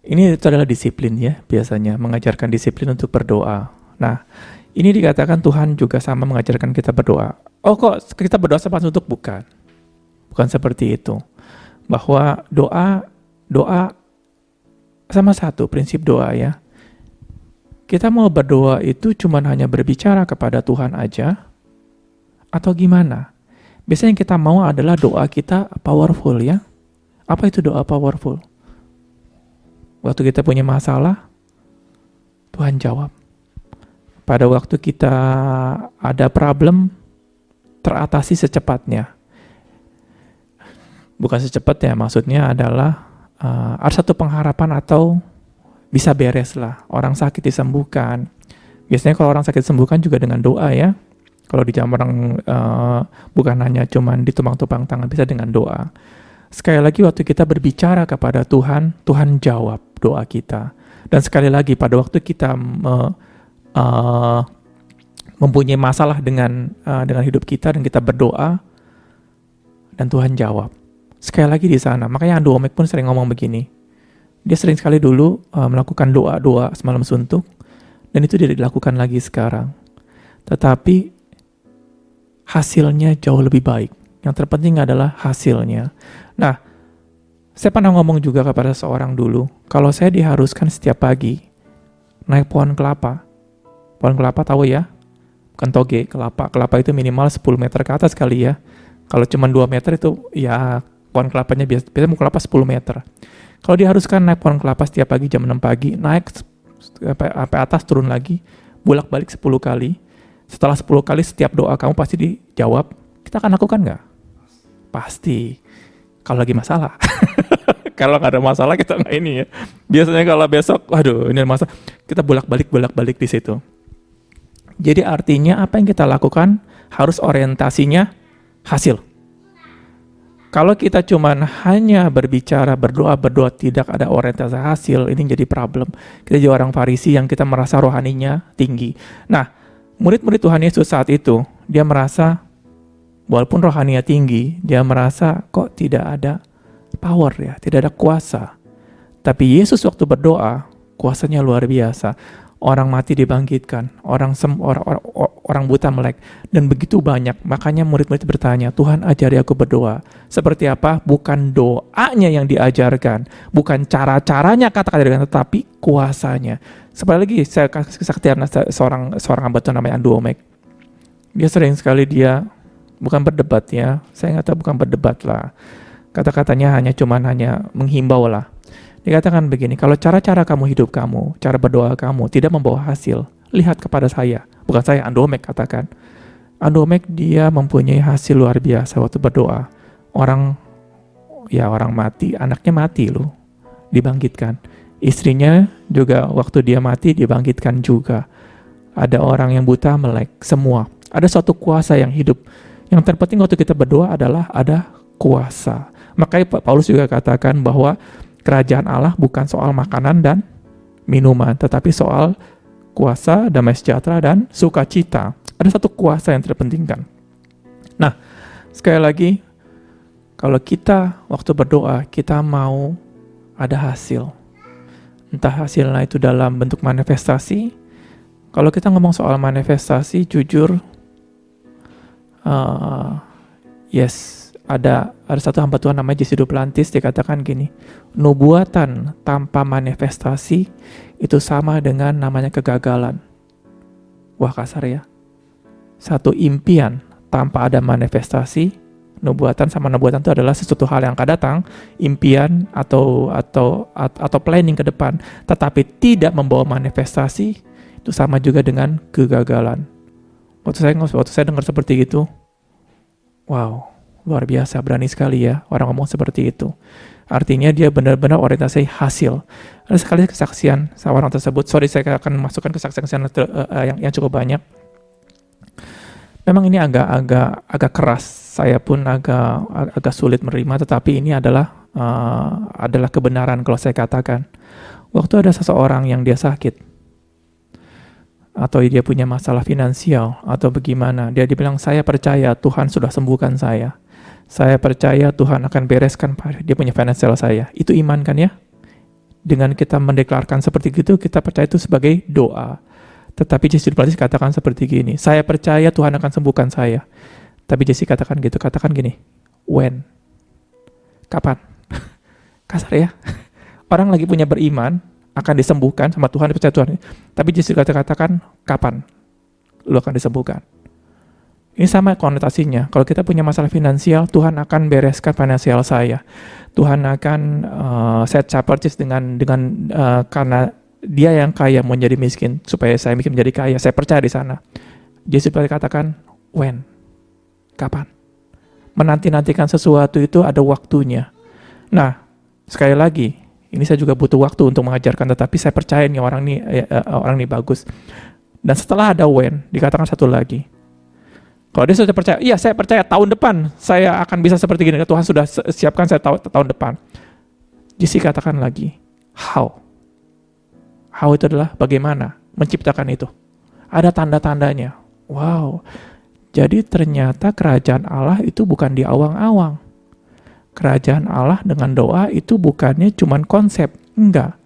Ini itu adalah disiplin ya biasanya, mengajarkan disiplin untuk berdoa. Nah, ini dikatakan Tuhan juga sama mengajarkan kita berdoa. Oh kok kita berdoa semalam suntuk? Bukan. Bukan seperti itu. Bahwa doa sama satu prinsip doa ya. Kita mau berdoa itu cuma hanya berbicara kepada Tuhan aja atau gimana? Biasanya yang kita mau adalah doa kita powerful ya. Apa itu doa powerful? Waktu kita punya masalah, Tuhan jawab. Pada waktu kita ada problem, teratasi secepatnya. Bukan secepatnya, maksudnya adalah ada satu pengharapan atau bisa beres lah. Orang sakit disembuhkan. Biasanya kalau orang sakit disembuhkan juga dengan doa ya. Kalau di zaman orang bukan hanya cuman ditumpang-tumpang tangan, bisa dengan doa. Sekali lagi waktu kita berbicara kepada Tuhan, Tuhan jawab doa kita. Dan sekali lagi pada waktu kita mempunyai masalah dengan hidup kita dan kita berdoa dan Tuhan jawab. Sekali lagi di sana. Makanya Andrew Wommack pun sering ngomong begini. Dia sering sekali dulu melakukan doa-doa semalam suntuk dan itu tidak dilakukan lagi sekarang. Tetapi hasilnya jauh lebih baik. Yang terpenting adalah hasilnya. Nah, saya pernah ngomong juga kepada seorang dulu, kalau saya diharuskan setiap pagi naik pohon kelapa. Pohon kelapa tahu ya? Bukan toge, kelapa. Kelapa itu minimal 10 meter ke atas kali ya. Kalau cuma 2 meter itu ya pohon kelapanya biasanya pohon kelapa 10 meter. Kalau diharuskan naik pohon kelapa setiap pagi jam 6 pagi, naik sampai atas turun lagi, bolak-balik 10 kali. Setelah 10 kali setiap doa kamu pasti dijawab. Kita akan lakukan nggak? Pasti. Kalau lagi masalah. Kalau nggak ada masalah kita nggak ini ya. Biasanya kalau besok, waduh ini ada masalah. Kita bolak-balik di situ. Jadi artinya apa yang kita lakukan harus orientasinya hasil. Kalau kita cuman hanya berbicara, berdoa tidak ada orientasi hasil, ini jadi problem. Kita jadi orang Farisi yang kita merasa rohaninya tinggi. Nah, murid-murid Tuhan Yesus saat itu, dia merasa walaupun rohaninya tinggi, dia merasa kok tidak ada power ya, tidak ada kuasa. Tapi Yesus waktu berdoa, kuasanya luar biasa. Orang mati dibangkitkan, orang buta melek, dan begitu banyak. Makanya murid-murid bertanya, Tuhan ajari aku berdoa. Seperti apa? Bukan doanya yang diajarkan, bukan cara-caranya kata-kata, tetapi kuasanya. Seperti lagi saya kasih kesaktian seorang hamba Tuhan namanya Andrew Wommack. Dia sering sekali bukan berdebat ya, saya nggak tahu bukan berdebat lah. Kata-katanya hanya menghimbau lah. Dikatakan begini, kalau cara-cara kamu hidup kamu, cara berdoa kamu tidak membawa hasil, lihat kepada saya. Bukan saya, Andrew Wommack katakan. Andomek dia mempunyai hasil luar biasa waktu berdoa. Orang mati, anaknya mati loh, dibangkitkan. Istrinya juga waktu dia mati dibangkitkan juga. Ada orang yang buta melek, semua. Ada suatu kuasa yang hidup. Yang terpenting waktu kita berdoa adalah ada kuasa. Makanya Paulus juga katakan bahwa kerajaan Allah bukan soal makanan dan minuman, tetapi soal kuasa, damai sejahtera, dan sukacita. Ada satu kuasa yang terpentingkan. Nah, sekali lagi, kalau kita waktu berdoa, kita mau ada hasil. Entah hasilnya itu dalam bentuk manifestasi. Kalau kita ngomong soal manifestasi, jujur, ada satu hamba Tuhan namanya Jesse Duplantis, dikatakan gini, nubuatan tanpa manifestasi itu sama dengan namanya kegagalan. Wah, kasar ya. Satu impian tanpa ada manifestasi, nubuatan sama nubuatan itu adalah sesuatu hal yang akan datang, impian atau planning ke depan, tetapi tidak membawa manifestasi, itu sama juga dengan kegagalan. Waktu saya dengar seperti itu, wow, luar biasa, berani sekali ya orang ngomong seperti itu. Artinya dia benar-benar orientasi hasil. Ada sekali kesaksian sama orang tersebut. Sorry, saya akan masukkan kesaksian yang cukup banyak. Memang ini agak keras. Saya pun agak sulit menerima, tetapi ini adalah kebenaran kalau saya katakan. Waktu ada seseorang yang dia sakit, atau dia punya masalah finansial, atau bagaimana, dia bilang, saya percaya Tuhan sudah sembuhkan saya. Saya percaya Tuhan akan bereskan dia punya finansial saya. Itu iman kan ya? Dengan kita mendeklarkan seperti itu, kita percaya itu sebagai doa. Tetapi Jesse Duplantis katakan seperti gini, saya percaya Tuhan akan sembuhkan saya. Tapi Jesse katakan gini, when? Kapan? Kasar ya? Orang lagi punya beriman, akan disembuhkan sama Tuhan, dipercaya Tuhan. Tapi Jesse katakan, kapan lu akan disembuhkan? Ini sama konotasinya. Kalau kita punya masalah finansial, Tuhan akan bereskan finansial saya. Tuhan akan set purchase dengan karena dia yang kaya mau jadi miskin, supaya saya miskin menjadi kaya. Saya percaya di sana. Jesse katakan, when? Kapan? Menanti-nantikan sesuatu itu ada waktunya. Nah, sekali lagi, ini saya juga butuh waktu untuk mengajarkan, tetapi saya percaya nih orang ini bagus. Dan setelah ada when, dikatakan satu lagi. Kalau dia sudah percaya, iya saya percaya tahun depan saya akan bisa seperti gini. Tuhan sudah siapkan saya tahun depan. Jesse katakan lagi, how? How itu adalah bagaimana menciptakan itu. Ada tanda-tandanya. Wow. Jadi ternyata kerajaan Allah itu bukan di awang-awang. Kerajaan Allah dengan doa itu bukannya cuman konsep. Enggak.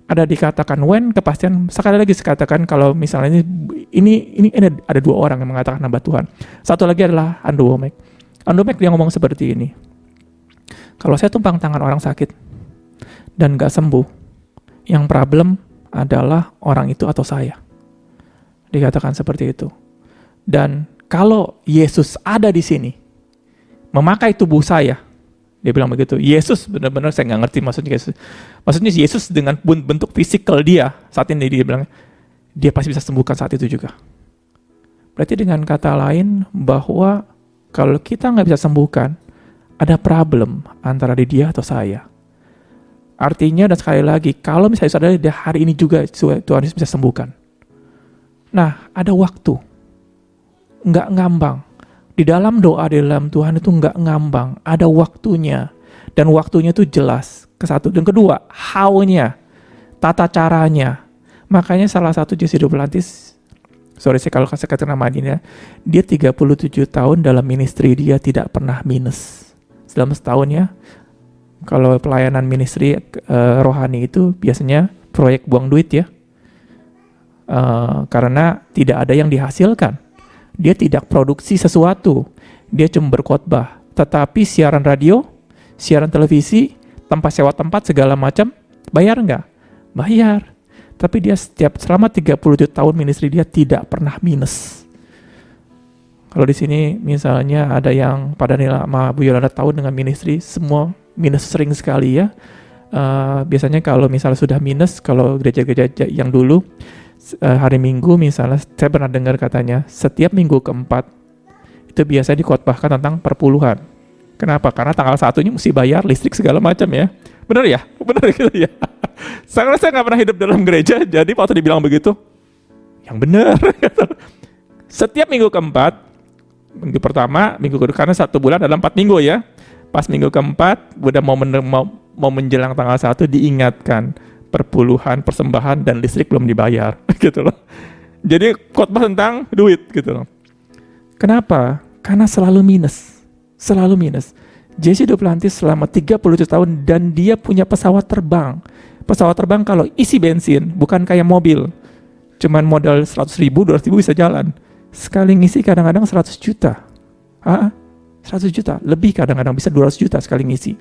Ada dikatakan when, kepastian. Sekali lagi saya katakan kalau misalnya ini ada dua orang yang mengatakan hamba Tuhan. Satu lagi adalah Andomek. Andomek dia ngomong seperti ini. Kalau saya tumpang tangan orang sakit dan gak sembuh, yang problem adalah orang itu atau saya. Dikatakan seperti itu. Dan kalau Yesus ada di sini, memakai tubuh saya, dia bilang begitu. Yesus benar-benar saya nggak ngerti maksudnya Yesus. Maksudnya Yesus dengan bentuk fisikal dia saat ini, dia bilang dia pasti bisa sembuhkan saat itu juga. Berarti dengan kata lain bahwa kalau kita nggak bisa sembuhkan, ada problem antara di dia atau saya. Artinya, dan sekali lagi, kalau misalnya saudara di hari ini juga Tuhan Yesus bisa sembuhkan. Nah, ada waktu. Nggak ngambang. Di dalam doa, di dalam Tuhan itu nggak ngambang. Ada waktunya. Dan waktunya itu jelas. Kesatu. Dan kedua, how-nya. Tata caranya. Makanya salah satu Jesse Duplantis, sorry saya kalau kasih kata nama dia 37 tahun dalam ministry dia tidak pernah minus. Dalam setahun ya. Kalau pelayanan ministry rohani itu biasanya proyek buang duit ya. Karena tidak ada yang dihasilkan. Dia tidak produksi sesuatu. Dia cuma berkhotbah. Tetapi siaran radio, siaran televisi, tempat sewa tempat segala macam, bayar nggak? Bayar. Tapi dia selama 37 tahun ministry dia tidak pernah minus. Kalau di sini misalnya ada yang pada nilai sama Bu Yolanda tahu dengan ministry, semua minus sering sekali ya. Biasanya kalau misalnya sudah minus, kalau gereja-gereja yang dulu hari Minggu misalnya, saya pernah dengar katanya setiap minggu keempat itu biasanya dikhotbahkan tentang perpuluhan. Kenapa? Karena tanggal 1-nya mesti bayar listrik segala macam ya. Bener ya? Bener gitu ya. Saya nggak pernah hidup dalam gereja, jadi waktu dibilang begitu, yang bener. Setiap minggu keempat, minggu pertama, minggu kedua, karena 1 bulan adalah 4 minggu ya. Pas minggu keempat, udah mau menjelang tanggal 1 diingatkan perpuluhan, persembahan, dan listrik belum dibayar gitu loh. Jadi khotbah tentang duit gitu loh. Kenapa? Karena selalu minus. Jesse Duplantis selama 37 tahun dan dia punya pesawat terbang. Pesawat terbang kalau isi bensin, bukan kayak mobil. Cuman modal 100 ribu, 200 ribu bisa jalan. Sekali ngisi kadang-kadang 100 juta. 100 juta, lebih kadang-kadang bisa 200 juta sekali ngisi.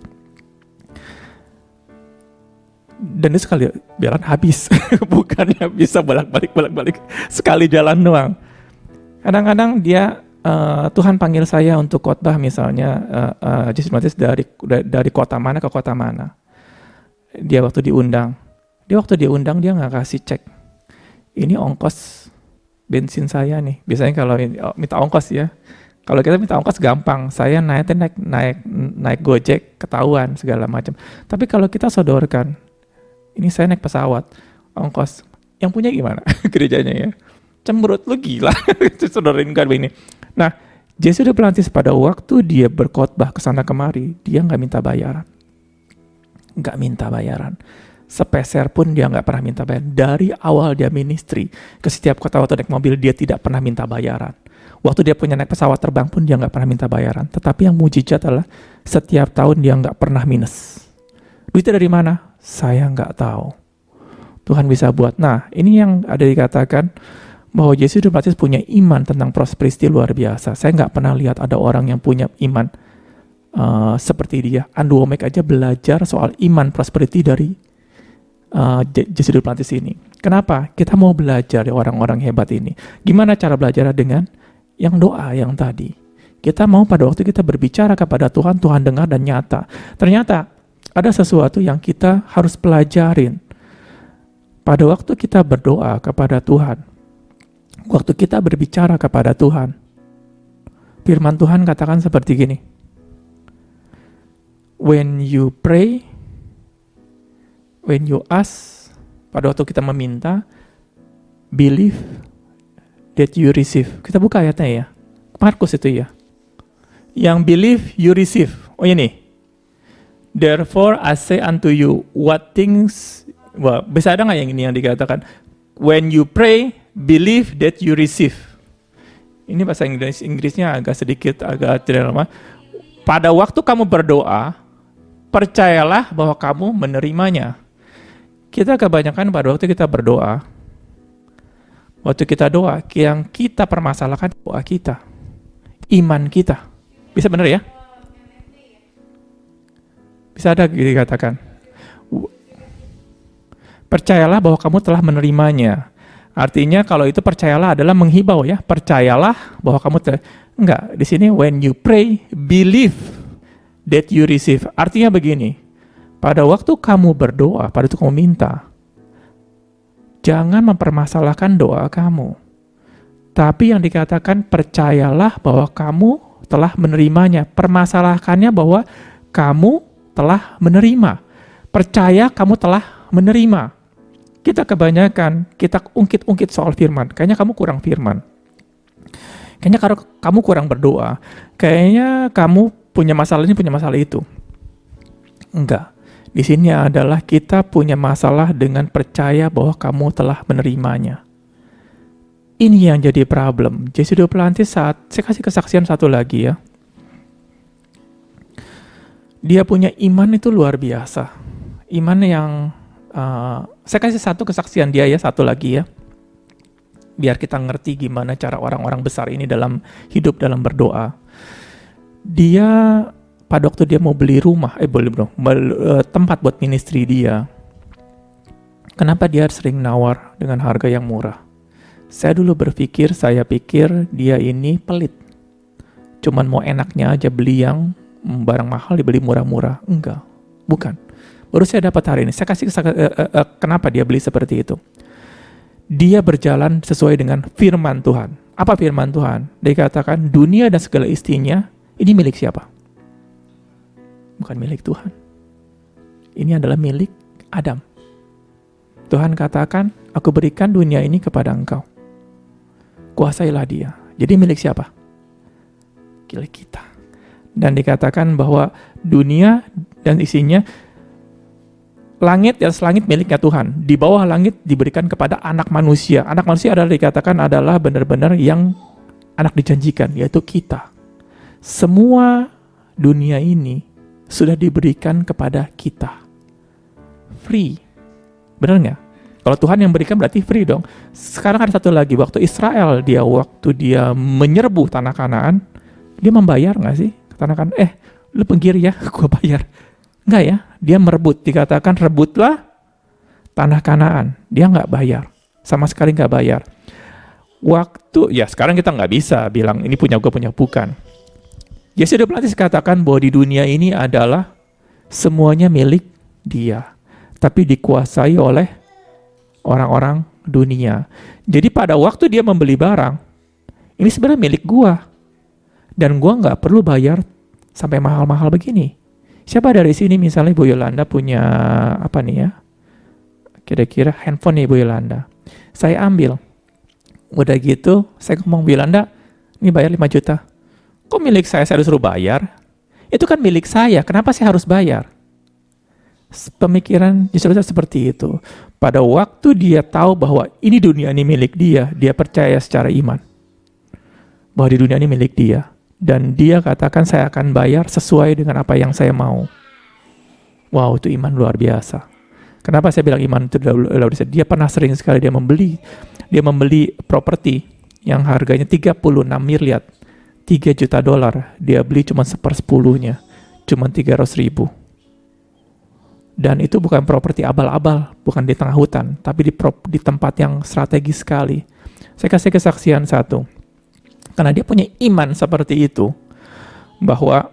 Dan itu sekali jalan habis. Bukannya bisa bolak-balik. Sekali jalan doang. Kadang-kadang dia Tuhan panggil saya untuk khotbah misalnya Jesse Duplantis dari kota mana ke kota mana. Dia waktu diundang dia nggak kasih cek. Ini ongkos bensin saya nih. Biasanya kalau minta ongkos ya. Kalau kita minta ongkos gampang. Saya naik Gojek ketahuan segala macam. Tapi kalau kita sodorkan, ini saya naik pesawat, ongkos. Yang punya gimana? Gerejanya ya. Cemberut, lu gila. Sodorin kan ini. Nah, Jesse Duplantis pada waktu dia berkhotbah kesana kemari, dia nggak minta bayaran. Sepeser pun dia nggak pernah minta bayaran. Dari awal dia ministry, ke setiap kota waktu naik mobil, dia tidak pernah minta bayaran. Waktu dia punya naik pesawat terbang pun dia nggak pernah minta bayaran. Tetapi yang mujizat adalah setiap tahun dia nggak pernah minus. Duitnya dari mana? Saya nggak tahu. Tuhan bisa buat. Nah, ini yang ada dikatakan bahwa Jesse Duplantis punya iman tentang prosperity luar biasa. Saya nggak pernah lihat ada orang yang punya iman seperti dia. Andrew Wommack aja belajar soal iman prosperity dari Jesse Duplantis ini. Kenapa? Kita mau belajar dari orang-orang hebat ini. Gimana cara belajar? Dengan yang doa yang tadi. Kita mau pada waktu kita berbicara kepada Tuhan, Tuhan dengar dan nyata. Ternyata ada sesuatu yang kita harus pelajarin. Pada waktu kita berdoa kepada Tuhan, waktu kita berbicara kepada Tuhan, firman Tuhan katakan seperti gini. When you pray, when you ask, pada waktu kita meminta, believe that you receive. Kita buka ayatnya ya. Markus itu ya. Yang believe, you receive. Oh ini. Therefore I say unto you, what things... Wah, bisa ada nggak yang ini yang dikatakan? When you pray, believe that you receive. Ini bahasa Inggrisnya agak tidak lama. Pada waktu kamu berdoa, percayalah bahwa kamu menerimanya. Kita kebanyakan pada waktu kita berdoa, yang kita permasalahkan doa kita, iman kita. Bisa benar ya? Bisa ada dikatakan. Percayalah bahwa kamu telah menerimanya. Artinya kalau itu percayalah adalah menghibau ya. Percayalah bahwa kamu enggak, di sini when you pray, believe that you receive. Artinya begini. Pada waktu kamu berdoa, pada waktu kamu minta, jangan mempermasalahkan doa kamu. Tapi yang dikatakan percayalah bahwa kamu telah menerimanya. Permasalahannya bahwa kamu telah menerima. Percaya kamu telah menerima. Kita kebanyakan, kita ungkit-ungkit soal firman. Kayaknya kamu kurang firman. Kayaknya kalau kamu kurang berdoa. Kayaknya kamu punya masalah ini, punya masalah itu. Enggak. Di sini adalah kita punya masalah dengan percaya bahwa kamu telah menerimanya. Ini yang jadi problem. Jesse Duplantis saya kasih kesaksian satu lagi ya. Dia punya iman itu luar biasa. Iman yang saya kasih satu kesaksian dia ya, satu lagi ya. Biar kita ngerti gimana cara orang-orang besar ini dalam hidup, dalam berdoa. Dia pada waktu dia mau beli rumah, tempat buat ministry dia. Kenapa dia sering nawar dengan harga yang murah? Saya pikir dia ini pelit. Cuman mau enaknya aja beli yang barang mahal dibeli murah-murah. Enggak, bukan. Baru saya dapat hari ini. Saya kasih kenapa dia beli seperti itu. Dia berjalan sesuai dengan firman Tuhan. Apa firman Tuhan? Dikatakan dunia dan segala isinya ini milik siapa? Bukan milik Tuhan. Ini adalah milik Adam. Tuhan katakan, aku berikan dunia ini kepada engkau. Kuasailah dia. Jadi milik siapa? Milik kita. Dan dikatakan bahwa dunia dan isinya, langit dan selangit miliknya Tuhan. Di bawah langit diberikan kepada anak manusia. Anak manusia adalah dikatakan adalah benar-benar yang anak dijanjikan, yaitu kita. Semua dunia ini sudah diberikan kepada kita. Free. Benar nggak? Kalau Tuhan yang berikan berarti free dong. Sekarang ada satu lagi, waktu Israel waktu dia menyerbu tanah Kanaan, dia membayar nggak sih ke tanah Kanaan? Lu penggir ya, gua bayar. Nggak ya, dia merebut. Dikatakan rebutlah tanah Kanaan. Dia nggak bayar, sama sekali nggak bayar. Sekarang kita nggak bisa bilang ini punya gue, punya bukan. Yesus Duplantis katakan bahwa di dunia ini adalah semuanya milik dia, tapi dikuasai oleh orang-orang dunia. Jadi pada waktu dia membeli barang, ini sebenarnya milik gua. Dan gua nggak perlu bayar sampai mahal-mahal begini. Siapa dari sini misalnya Bu Yolanda punya apa nih ya? Kira-kira handphone nih Bu Yolanda. Saya ambil. Udah gitu, saya ngomong, Bu Yolanda, ini bayar 5 juta. Kok milik saya disuruh bayar? Itu kan milik saya, kenapa saya harus bayar? Pemikiran justru seperti itu. Pada waktu dia tahu bahwa ini dunia ini milik dia, dia percaya secara iman bahwa di dunia ini milik dia, dan dia katakan saya akan bayar sesuai dengan apa yang saya mau. Wow, itu iman luar biasa. Kenapa saya bilang iman itu luar biasa? Dia pernah sering sekali dia membeli properti yang harganya 36 miliar, 3 juta dolar. Dia beli cuma 1/10-nya, cuma 300.000. Dan itu bukan properti abal-abal, bukan di tengah hutan, tapi di tempat yang strategis sekali. Saya kasih kesaksian satu. Karena dia punya iman seperti itu, bahwa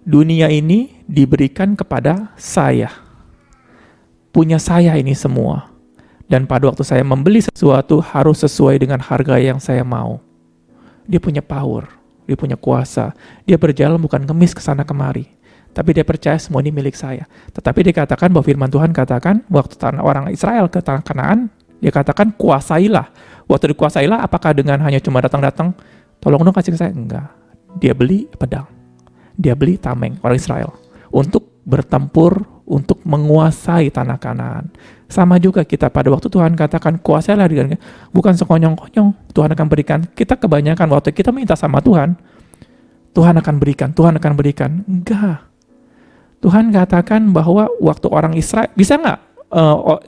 dunia ini diberikan kepada saya. Punya saya ini semua. Dan pada waktu saya membeli sesuatu harus sesuai dengan harga yang saya mau. Dia punya power, dia punya kuasa. Dia berjalan bukan ngemis ke sana kemari. Tapi dia percaya semua ini milik saya. Tetapi dikatakan bahwa firman Tuhan katakan, waktu orang Israel ke tanah Kanaan, dia katakan kuasailah. Waktu dikuasailah, apakah dengan hanya cuma datang-datang, tolong dong kasih ke saya? Enggak. Dia beli pedang. Dia beli tameng, orang Israel. Untuk bertempur, untuk menguasai tanah Kanaan. Sama juga kita pada waktu Tuhan katakan kuasailah, bukan sekonyong-konyong. Tuhan akan berikan. Kita kebanyakan waktu kita minta sama Tuhan, Tuhan akan berikan, Tuhan akan berikan. Enggak. Tuhan katakan bahwa waktu orang Israel, bisa nggak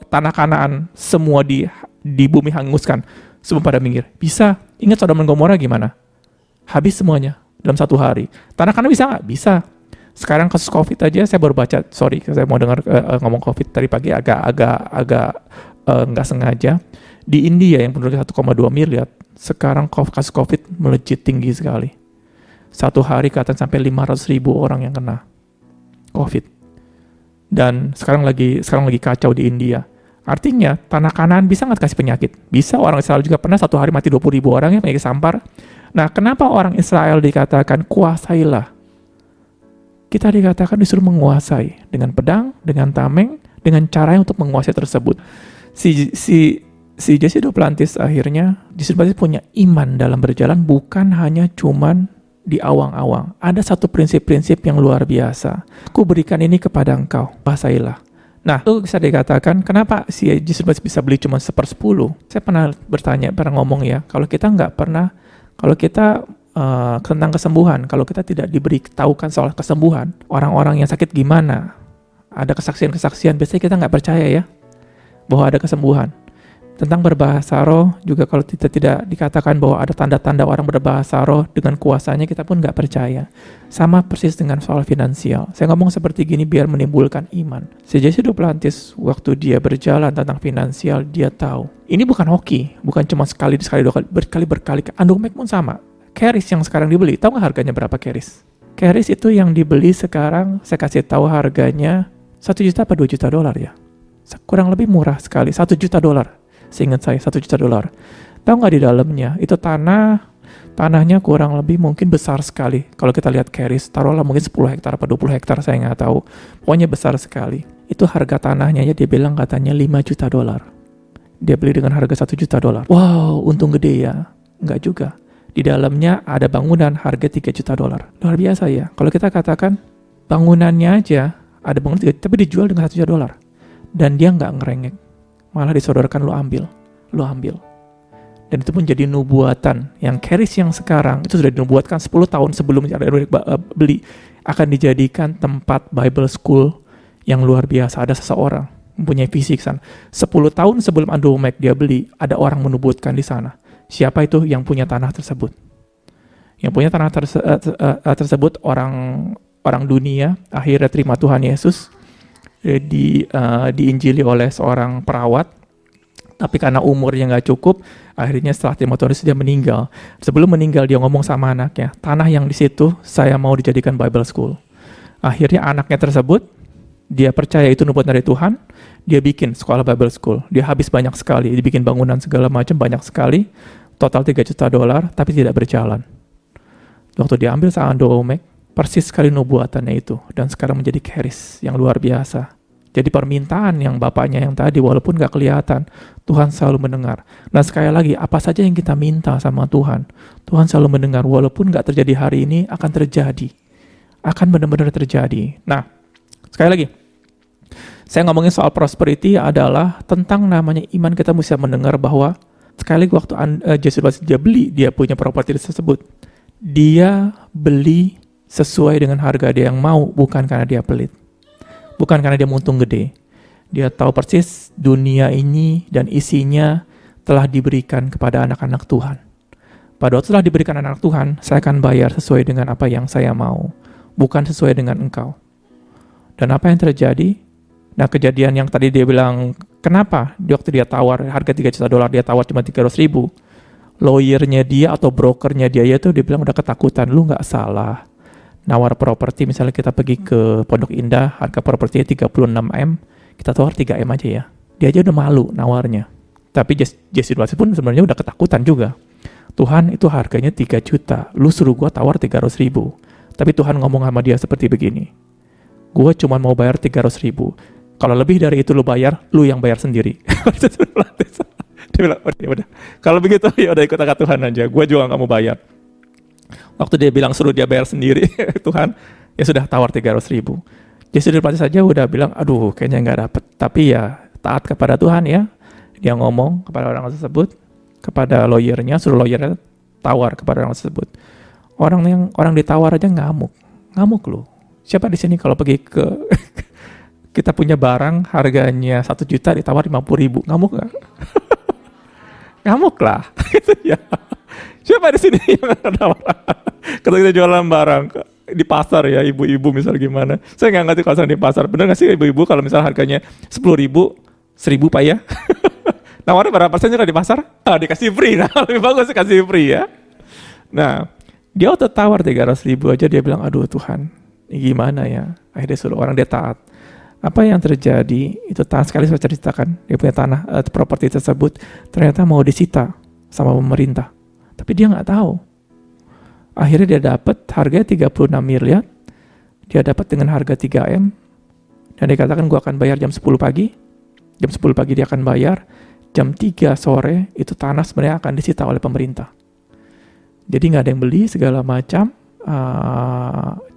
tanah Kanaan semua di bumi hanguskan, semua pada minggir? Bisa. Ingat Sodom dan Gomora gimana? Habis semuanya dalam 1 hari. Tanah Kanaan bisa nggak? Bisa. Sekarang kasus COVID aja, saya baru baca, saya mau dengar ngomong COVID tadi pagi agak nggak sengaja. Di India yang penduduknya 1,2 miliar, sekarang kasus COVID melejit tinggi sekali. 1 hari katanya sampai 500.000 orang yang kena COVID. Dan sekarang lagi kacau di India. Artinya tanah Kanaan bisa nggak kasih penyakit? Bisa. Orang Israel juga pernah 1 hari mati 20.000 orang ya penyakit sampar. Nah, kenapa orang Israel dikatakan kuasailah? Kita dikatakan disuruh menguasai dengan pedang, dengan tameng, dengan caranya untuk menguasai tersebut. Si Jesse Duplantis akhirnya punya iman dalam berjalan, bukan hanya cuman di awang-awang. Ada satu prinsip-prinsip yang luar biasa. Ku berikan ini kepada engkau, kuasailah. Nah, itu bisa dikatakan, kenapa si Jesse Duplantis bisa beli cuma 1/10? Saya pernah ngomong ya, kalau kita tentang kesembuhan, kalau kita tidak diberitahukan soal kesembuhan, orang-orang yang sakit gimana? Ada kesaksian-kesaksian, biasanya kita nggak percaya ya, bahwa ada kesembuhan. Tentang berbahasa roh, juga kalau kita tidak dikatakan bahwa ada tanda-tanda orang berbahasa roh dengan kuasanya, kita pun nggak percaya. Sama persis dengan soal finansial. Saya ngomong seperti gini biar menimbulkan iman. Si Jesse Duplantis, waktu dia berjalan tentang finansial, dia tahu. Ini bukan hoki, bukan cuma sekali, dua kali, berkali-berkali. Andomek pun sama. Keris yang sekarang dibeli, tahu nggak harganya berapa keris? Keris itu yang dibeli sekarang, saya kasih tahu harganya 1 juta apa 2 juta dolar ya? Kurang lebih murah sekali, 1 juta dolar. Seingat saya, 1 juta dolar. Tahu nggak di dalamnya? Itu tanahnya kurang lebih mungkin besar sekali. Kalau kita lihat Keris, taruhlah mungkin 10 hektar atau 20 hektar, saya nggak tahu. Pokoknya besar sekali. Itu harga tanahnya ya dia bilang katanya $5 juta. Dia beli dengan harga $1 juta. Wow, untung gede ya. Enggak juga. Di dalamnya ada bangunan harga $3 juta. Luar biasa ya. Kalau kita katakan bangunannya aja ada bangunan 3, tapi dijual dengan $1 juta. Dan dia nggak ngerengek. Malah disodorkan, lu ambil. Dan itu pun jadi nubuatan. Yang Keris yang sekarang itu sudah dinubuatkan 10 tahun sebelum beli, akan dijadikan tempat Bible School yang luar biasa. Ada seseorang mempunyai visi sana. 10 tahun sebelum Andrew Wommack dia beli, ada orang menubuatkan di sana. Siapa itu yang punya tanah tersebut? Yang punya tanah tersebut orang dunia akhirnya terima Tuhan Yesus, diinjili oleh seorang perawat, tapi karena umurnya nggak cukup, akhirnya setelah terima Tuhan Yesus dia meninggal. Sebelum meninggal dia ngomong sama anaknya, tanah yang di situ saya mau dijadikan Bible School. Akhirnya anaknya tersebut, dia percaya itu nubuatan dari Tuhan, dia bikin sekolah Bible School. Dia habis banyak sekali, dibikin bangunan segala macam banyak sekali, total $3 juta, tapi tidak berjalan. Waktu diambil sama Andrew Wommack, persis sekali nubuatannya itu, dan sekarang menjadi Keris yang luar biasa. Jadi permintaan yang bapaknya yang tadi, walaupun gak kelihatan, Tuhan selalu mendengar. Nah sekali lagi, apa saja yang kita minta sama Tuhan, Tuhan selalu mendengar, walaupun gak terjadi hari ini, akan terjadi. Akan benar-benar terjadi. Nah, sekali lagi, saya ngomongin soal prosperity adalah tentang namanya iman. Kita bisa mendengar bahwa sekali lagi waktu Yesus dia beli, dia punya properti tersebut, dia beli sesuai dengan harga dia yang mau, bukan karena dia pelit. Bukan karena dia untung gede. Dia tahu persis dunia ini dan isinya telah diberikan kepada anak-anak Tuhan. Pada waktu telah diberikan anak Tuhan, saya akan bayar sesuai dengan apa yang saya mau, bukan sesuai dengan engkau. Dan apa yang terjadi? Nah kejadian yang tadi dia bilang, kenapa di waktu dia tawar harga $3 juta, dia tawar cuma 300.000. Lawyernya dia atau brokernya dia itu dia bilang udah ketakutan, lu nggak salah. Nawar properti, misalnya kita pergi ke Pondok Indah, harga propertinya 36M, kita tawar 3M aja ya. Dia aja udah malu nawarnya. Tapi Jesse Dwasi pun sebenarnya udah ketakutan juga. Tuhan itu harganya 3 juta, lu suruh gua tawar 300.000. Tapi Tuhan ngomong sama dia seperti begini, gua cuma mau bayar 300.000. Kalau lebih dari itu lu bayar, lu yang bayar sendiri. Dia bilang, udah. Kalau begitu ya udah ikut kata Tuhan aja, gua juga nggak mau bayar. Waktu dia bilang suruh dia bayar sendiri, Tuhan, ya sudah tawar 300.000. Yesus Dwasi saja udah bilang, aduh kayaknya nggak dapet. Tapi ya taat kepada Tuhan ya. Dia ngomong kepada orang tersebut, kepada lawyernya, suruh lawyernya tawar kepada orang tersebut. Orang ditawar aja ngamuk loh. Siapa di sini kalau pergi ke kita punya barang harganya 1 juta ditawar 50.000, ngamuk nggak? Ngamuk lah, gitu ya. Siapa di sini yang tawar? Kalau kita jualan barang di pasar ya, ibu-ibu misal gimana? Saya nggak ngerti kalau di pasar. Bener nggak sih ibu-ibu kalau misal harganya 10.000, 1.000 Pak ya? Nawarnya berapa persennya kalau di pasar? Dikasih free. Nah, lebih bagus kasih free ya. Nah, dia waktu tawar 300.000 aja dia bilang, aduh Tuhan, ini gimana ya? Akhirnya suruh orang dia taat. Apa yang terjadi? Itu tanah sekali saya ceritakan. Dia punya tanah, properti tersebut ternyata mau disita sama pemerintah. Tapi dia nggak tahu. Akhirnya dia dapat harganya 36 miliar. Dia dapat dengan harga 3M. Dan dia katakan gue akan bayar jam 10 pagi. Jam 10 pagi dia akan bayar. Jam 3 sore itu tanah sebenarnya akan disita oleh pemerintah. Jadi nggak ada yang beli segala macam.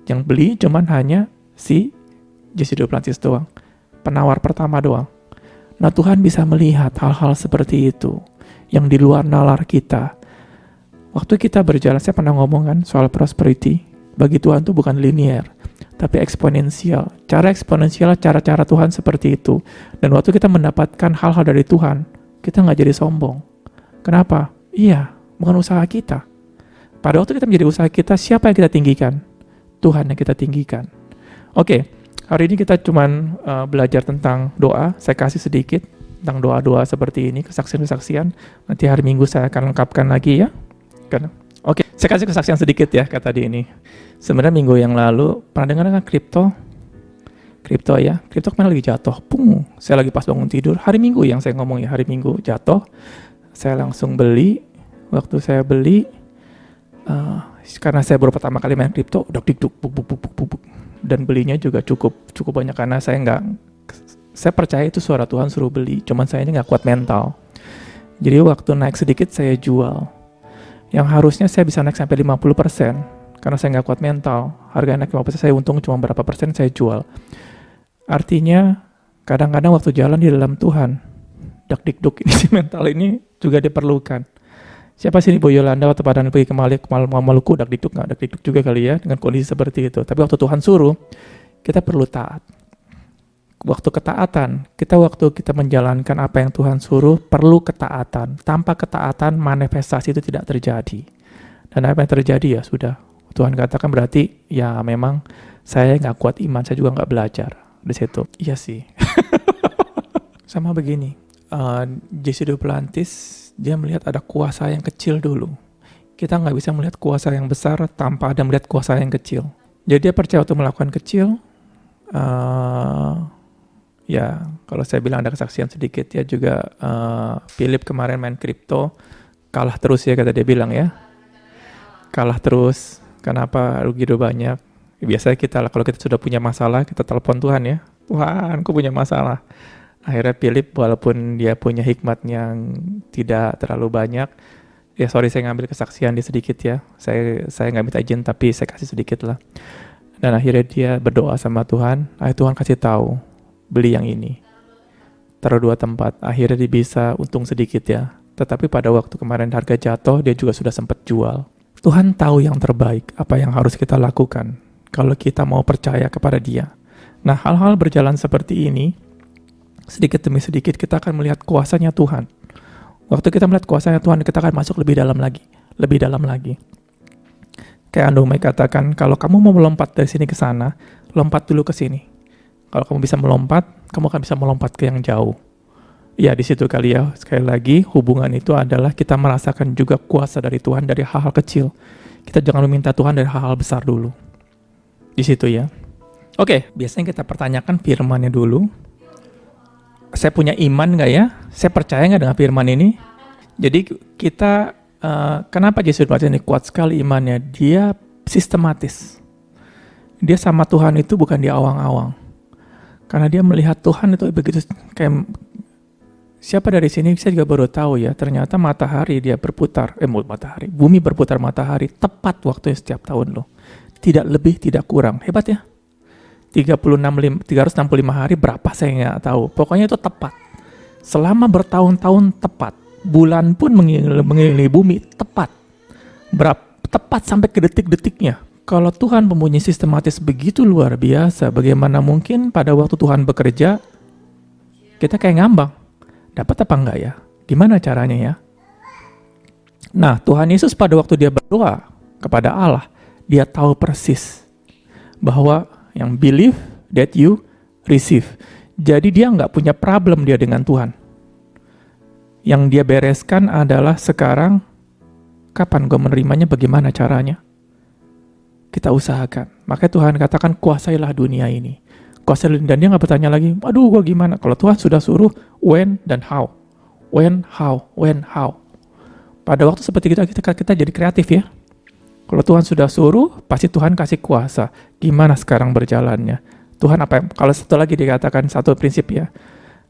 Yang beli cuman hanya si Jesse Duplantis doang. Penawar pertama doang. Nah Tuhan bisa melihat hal-hal seperti itu. Yang di luar nalar kita. Waktu kita berjalan, saya pernah ngomong kan soal prosperity. Bagi Tuhan itu bukan linear, tapi eksponensial. Cara eksponensial, cara-cara Tuhan seperti itu. Dan waktu kita mendapatkan hal-hal dari Tuhan, kita nggak jadi sombong. Kenapa? Iya, bukan usaha kita. Pada waktu kita menjadi usaha kita, siapa yang kita tinggikan? Tuhan yang kita tinggikan. Oke, hari ini kita cuman belajar tentang doa. Saya kasih sedikit tentang doa-doa seperti ini, kesaksian-kesaksian. Nanti hari Minggu saya akan lengkapkan lagi ya. Oke, saya kasih kesaksian sedikit ya kata dia ini. Sebenarnya minggu yang lalu pernah dengar kan kripto ya. Kripto kemarin lagi jatuh. Saya lagi pas bangun tidur. Hari Minggu yang saya ngomong ya, hari Minggu jatuh. Saya langsung beli. Waktu saya beli, karena saya baru pertama kali main kripto, buk. Dan belinya juga cukup banyak karena saya percaya itu suara Tuhan suruh beli. Cuman saya ini nggak kuat mental. Jadi waktu naik sedikit saya jual. Yang harusnya saya bisa naik sampai 50%. Karena saya nggak kuat mental. Harga naik 50%, saya untung cuma berapa persen saya jual. Artinya kadang-kadang waktu jalan di dalam Tuhan, dak-dik-duk ini si mental ini juga diperlukan. Siapa sih Bu Yolanda waktu pada pergi ke Maluku, dak-dik-duk nggak? Dak-dik-duk juga kali ya dengan kondisi seperti itu. Tapi waktu Tuhan suruh, kita perlu taat. Waktu kita menjalankan apa yang Tuhan suruh, perlu ketaatan. Tanpa ketaatan, manifestasi itu tidak terjadi. Dan apa yang terjadi ya sudah. Tuhan katakan berarti ya memang saya nggak kuat iman, saya juga nggak belajar di situ. Iya sih. Sama begini, Jesse Duplantis dia melihat ada kuasa yang kecil dulu. Kita nggak bisa melihat kuasa yang besar tanpa ada melihat kuasa yang kecil. Jadi dia percaya waktu melakukan kecil. Ya, kalau saya bilang ada kesaksian sedikit ya juga, Philip kemarin main kripto, kalah terus ya kata dia bilang ya. Kalah terus, kenapa rugi banyak? Biasanya kita lah, kalau kita sudah punya masalah, kita telepon Tuhan ya. Tuhan, aku punya masalah. Akhirnya Philip walaupun dia punya hikmat yang tidak terlalu banyak, ya sorry saya ngambil kesaksian dia sedikit ya. Saya nggak minta izin tapi saya kasih sedikit lah. Dan akhirnya dia berdoa sama Tuhan, Tuhan kasih tahu, beli yang ini. Taruh 2 tempat, akhirnya dia bisa untung sedikit ya. Tetapi pada waktu kemarin harga jatuh, dia juga sudah sempat jual. Tuhan tahu yang terbaik, apa yang harus kita lakukan kalau kita mau percaya kepada Dia. Nah, hal-hal berjalan seperti ini, sedikit demi sedikit kita akan melihat kuasanya Tuhan. Waktu kita melihat kuasanya Tuhan, kita akan masuk lebih dalam lagi. Kayak Ando Mai katakan, kalau kamu mau melompat dari sini ke sana, lompat dulu ke sini. Kalau kamu bisa melompat, kamu akan bisa melompat ke yang jauh. Ya, di situ kali ya. Sekali lagi, hubungan itu adalah kita merasakan juga kuasa dari Tuhan dari hal-hal kecil. Kita jangan meminta Tuhan dari hal-hal besar dulu. Di situ ya. Oke, biasanya kita pertanyakan firman-Nya dulu. Saya punya iman nggak ya? Saya percaya nggak dengan firman ini? Jadi kita, kenapa Yesus ini kuat sekali imannya? Dia sistematis. Dia sama Tuhan itu bukan di awang-awang. Karena dia melihat Tuhan itu begitu kayak, siapa dari sini saya juga baru tahu ya, ternyata bumi berputar matahari tepat waktunya setiap tahun loh. Tidak lebih, tidak kurang. Hebat ya. 365 hari berapa saya nggak tahu. Pokoknya itu tepat. Selama bertahun-tahun tepat. Bulan pun mengelilingi bumi tepat. Tepat sampai ke detik-detiknya. Kalau Tuhan mempunyai sistematis begitu luar biasa, bagaimana mungkin pada waktu Tuhan bekerja, kita kayak ngambang. Dapat apa enggak ya? Gimana caranya ya? Nah, Tuhan Yesus pada waktu dia berdoa kepada Allah, dia tahu persis bahwa yang believe that you receive. Jadi dia nggak punya problem dia dengan Tuhan. Yang dia bereskan adalah sekarang, kapan gue menerimanya, bagaimana caranya? Kita usahakan. Makanya Tuhan katakan, kuasailah dunia ini. Dan dia nggak bertanya lagi, aduh gue gimana? Kalau Tuhan sudah suruh, when dan how. When, how. Pada waktu seperti itu kita jadi kreatif ya. Kalau Tuhan sudah suruh, pasti Tuhan kasih kuasa. Gimana sekarang berjalannya? Tuhan kalau satu lagi dikatakan satu prinsip ya.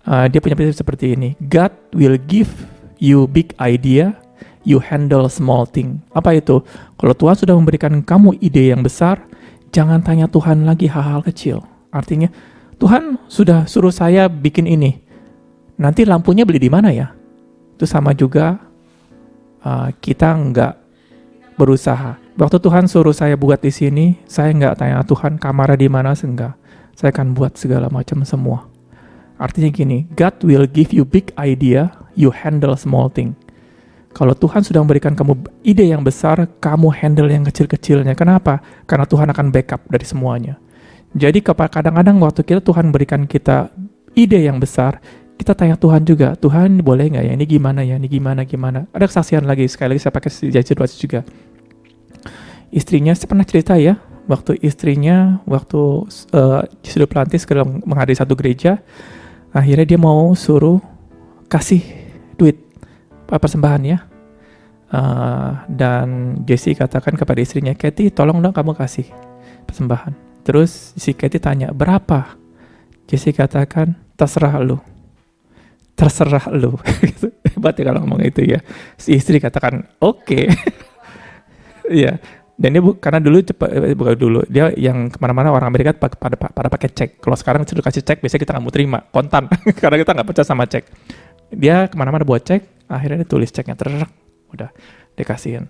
Dia punya prinsip seperti ini. God will give you big idea, you handle small thing. Apa itu? Kalau Tuhan sudah memberikan kamu ide yang besar, jangan tanya Tuhan lagi hal-hal kecil. Artinya, Tuhan sudah suruh saya bikin ini. Nanti lampunya beli di mana ya? Itu sama juga kita nggak berusaha. Waktu Tuhan suruh saya buat di sini, saya nggak tanya Tuhan kamarnya di mana, enggak. Saya akan buat segala macam semua. Artinya gini, God will give you big idea, you handle small thing. Kalau Tuhan sudah memberikan kamu ide yang besar, kamu handle yang kecil-kecilnya. Kenapa? Karena Tuhan akan backup dari semuanya. Jadi kadang-kadang waktu Tuhan berikan kita ide yang besar, kita tanya Tuhan juga, Tuhan boleh nggak ya? Ini gimana ya? Ini gimana? Ada kesaksian lagi, sekali lagi saya pakai situasi juga. Istrinya, saya pernah cerita ya, waktu Jesse Duplantis menghadiri satu gereja, akhirnya dia mau suruh kasih duit persembahan ya. Dan Jesse katakan kepada istrinya, Kathy tolong dong kamu kasih persembahan. Terus si Kathy tanya, berapa? Jesse katakan, terserah lu. Hebat ya kalau ngomong itu ya. Si istri katakan, oke. Iya. Dan dia karena dulu bukan dulu, dia yang kemana-mana orang Amerika pada pakai cek. Kalau sekarang sudah kasih cek, biasanya kita nggak mau terima kontan karena kita nggak percaya sama cek. Dia kemana-mana buat cek, akhirnya dia tulis ceknya, udah dikasihin.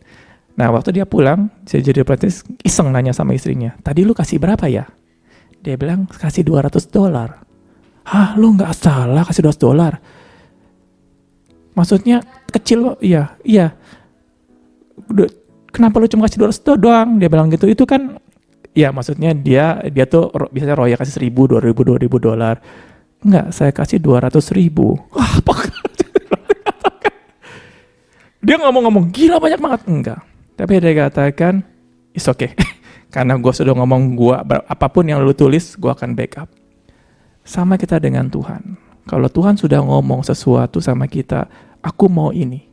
Nah waktu dia pulang, jadi praktis iseng nanya sama istrinya, tadi lu kasih berapa ya? Dia bilang kasih $200. Hah, lu nggak salah kasih $200? Maksudnya kecil loh, iya. Kenapa lu cuma kasih $200 doang? Dia bilang gitu. Itu kan, ya maksudnya dia tuh biasanya Roya kasih $1,000, $2,000. Enggak, saya kasih $200,000. Wah, dia ngomong-ngomong, gila banyak banget. Enggak. Tapi dia katakan, it's okay. Karena gue sudah ngomong, apapun yang lu tulis, gue akan backup. Sama kita dengan Tuhan. Kalau Tuhan sudah ngomong sesuatu sama kita, aku mau ini.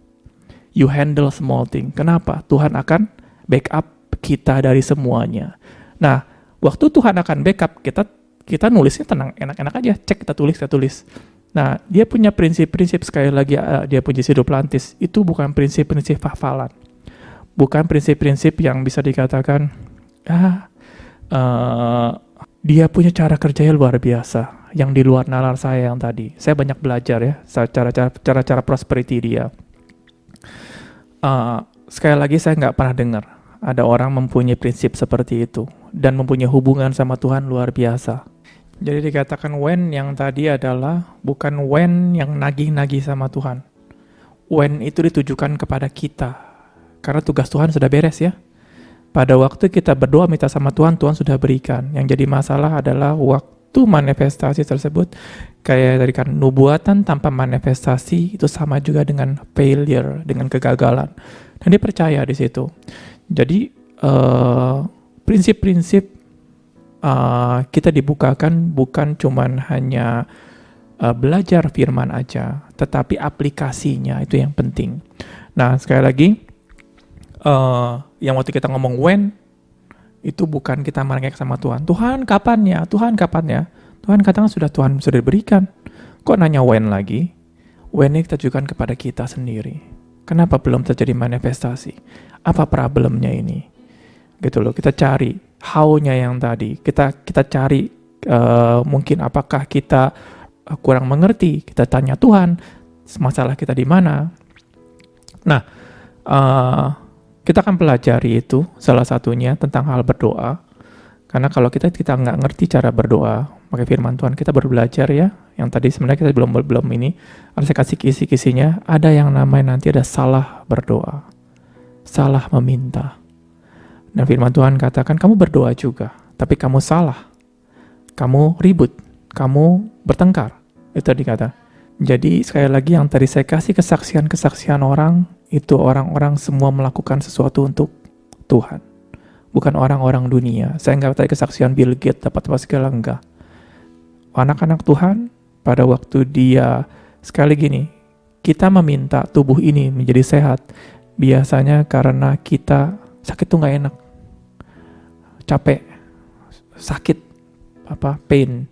You handle small thing. Kenapa? Tuhan akan backup kita dari semuanya. Nah, waktu Tuhan akan backup, kita nulisnya tenang, enak-enak aja. Cek, kita tulis. Nah, dia punya prinsip-prinsip, sekali lagi dia punya Jesse Duplantis. Itu bukan prinsip-prinsip hafalan. Bukan prinsip-prinsip yang bisa dikatakan, dia punya cara kerjanya luar biasa. Yang di luar nalar saya yang tadi. Saya banyak belajar ya, cara-cara prosperity dia. Sekali lagi saya nggak pernah dengar ada orang mempunyai prinsip seperti itu dan mempunyai hubungan sama Tuhan luar biasa. Jadi dikatakan when yang tadi adalah bukan when yang nagih-nagih sama Tuhan. When itu ditujukan kepada kita. Karena tugas Tuhan sudah beres ya. Pada waktu kita berdoa minta sama Tuhan, Tuhan sudah berikan. Yang jadi masalah adalah waktu manifestasi tersebut. Kayak tadi kan, nubuatan tanpa manifestasi itu sama juga dengan failure, dengan kegagalan. Dan dia percaya di situ. Jadi prinsip-prinsip kita dibukakan bukan cuman hanya belajar firman aja, tetapi aplikasinya itu yang penting. Nah sekali lagi, yang waktu kita ngomong when, itu bukan kita merengek sama Tuhan. Tuhan kapannya? Tuhan katakan Tuhan sudah diberikan. Kok nanya when lagi? When ini kita tujukan kepada kita sendiri. Kenapa belum terjadi manifestasi? Apa problemnya ini? Gitu loh, kita cari how-nya yang tadi. Kita cari mungkin apakah kita kurang mengerti. Kita tanya Tuhan, masalah kita di mana? Nah, kita akan pelajari itu salah satunya tentang hal berdoa. Karena kalau kita nggak ngerti cara berdoa, pakai firman Tuhan, kita baru belajar ya. Yang tadi sebenarnya kita belum ini. Harus saya kasih kisi-kisinya. Ada yang namanya nanti ada salah berdoa. Salah meminta. Dan firman Tuhan katakan, kamu berdoa juga. Tapi kamu salah. Kamu ribut. Kamu bertengkar. Itu dikata. Jadi sekali lagi yang tadi saya kasih kesaksian-kesaksian orang, itu orang-orang semua melakukan sesuatu untuk Tuhan. Bukan orang-orang dunia. Saya nggak tadi kesaksian Bill Gates dapat apa segala, enggak. Anak-anak Tuhan pada waktu dia, sekali gini, kita meminta tubuh ini menjadi sehat, biasanya karena kita sakit tuh nggak enak, capek, sakit, pain,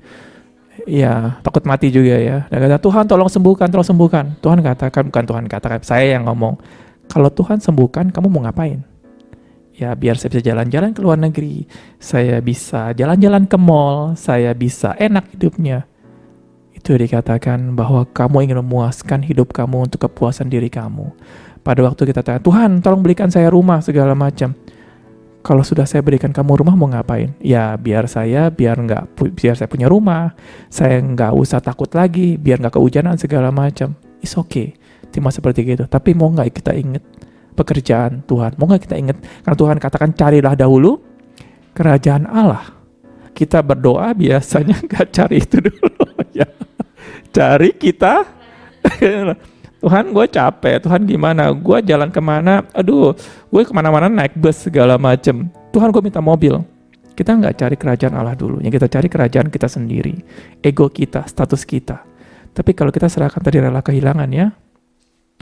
ya takut mati juga ya. Dan kata Tuhan tolong sembuhkan. Tuhan katakan, bukan Tuhan katakan, saya yang ngomong, kalau Tuhan sembuhkan, kamu mau ngapain? Ya biar saya bisa jalan-jalan ke luar negeri, saya bisa jalan-jalan ke mall, saya bisa enak hidupnya. Itu dikatakan bahwa kamu ingin memuaskan hidup kamu untuk kepuasan diri kamu. Pada waktu kita tanya, Tuhan tolong belikan saya rumah segala macam. Kalau sudah saya berikan kamu rumah mau ngapain? Ya biar saya punya rumah, saya nggak usah takut lagi, biar nggak kehujanan segala macam. It's okay, cuma seperti gitu. Tapi mau nggak kita ingat pekerjaan Tuhan? Mau nggak kita ingat? Karena Tuhan katakan carilah dahulu kerajaan Allah. Kita berdoa biasanya nggak cari itu dulu ya. Cari kita. Tuhan gue capek, Tuhan gimana? Gue jalan kemana? Aduh, gue kemana-mana naik bus segala macem. Tuhan gue minta mobil. Kita nggak cari kerajaan Allah dulu. Yang kita cari kerajaan kita sendiri. Ego kita, status kita. Tapi kalau kita serahkan tadi rela kehilangan ya,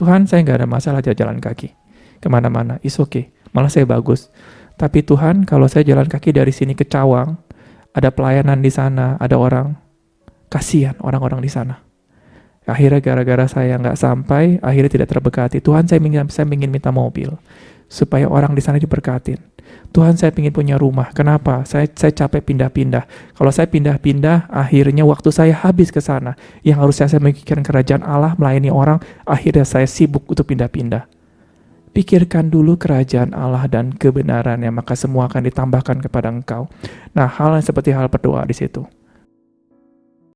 Tuhan, saya nggak ada masalah jalan kaki kemana-mana, is okay, malah saya bagus. Tapi Tuhan, kalau saya jalan kaki dari sini ke Cawang, ada pelayanan di sana, ada orang, kasihan orang-orang di sana. Akhirnya gara-gara saya nggak sampai, akhirnya tidak terberkati. Tuhan, saya ingin minta mobil supaya orang di sana diberkatin. Tuhan, saya ingin punya rumah. Kenapa? Saya capek pindah-pindah. Kalau saya pindah-pindah, akhirnya waktu saya habis ke sana. Yang harusnya saya memikirkan kerajaan Allah, melayani orang, akhirnya saya sibuk untuk pindah-pindah. Pikirkan dulu kerajaan Allah dan kebenarannya, maka semua akan ditambahkan kepada engkau. Nah, hal yang seperti hal berdoa di situ.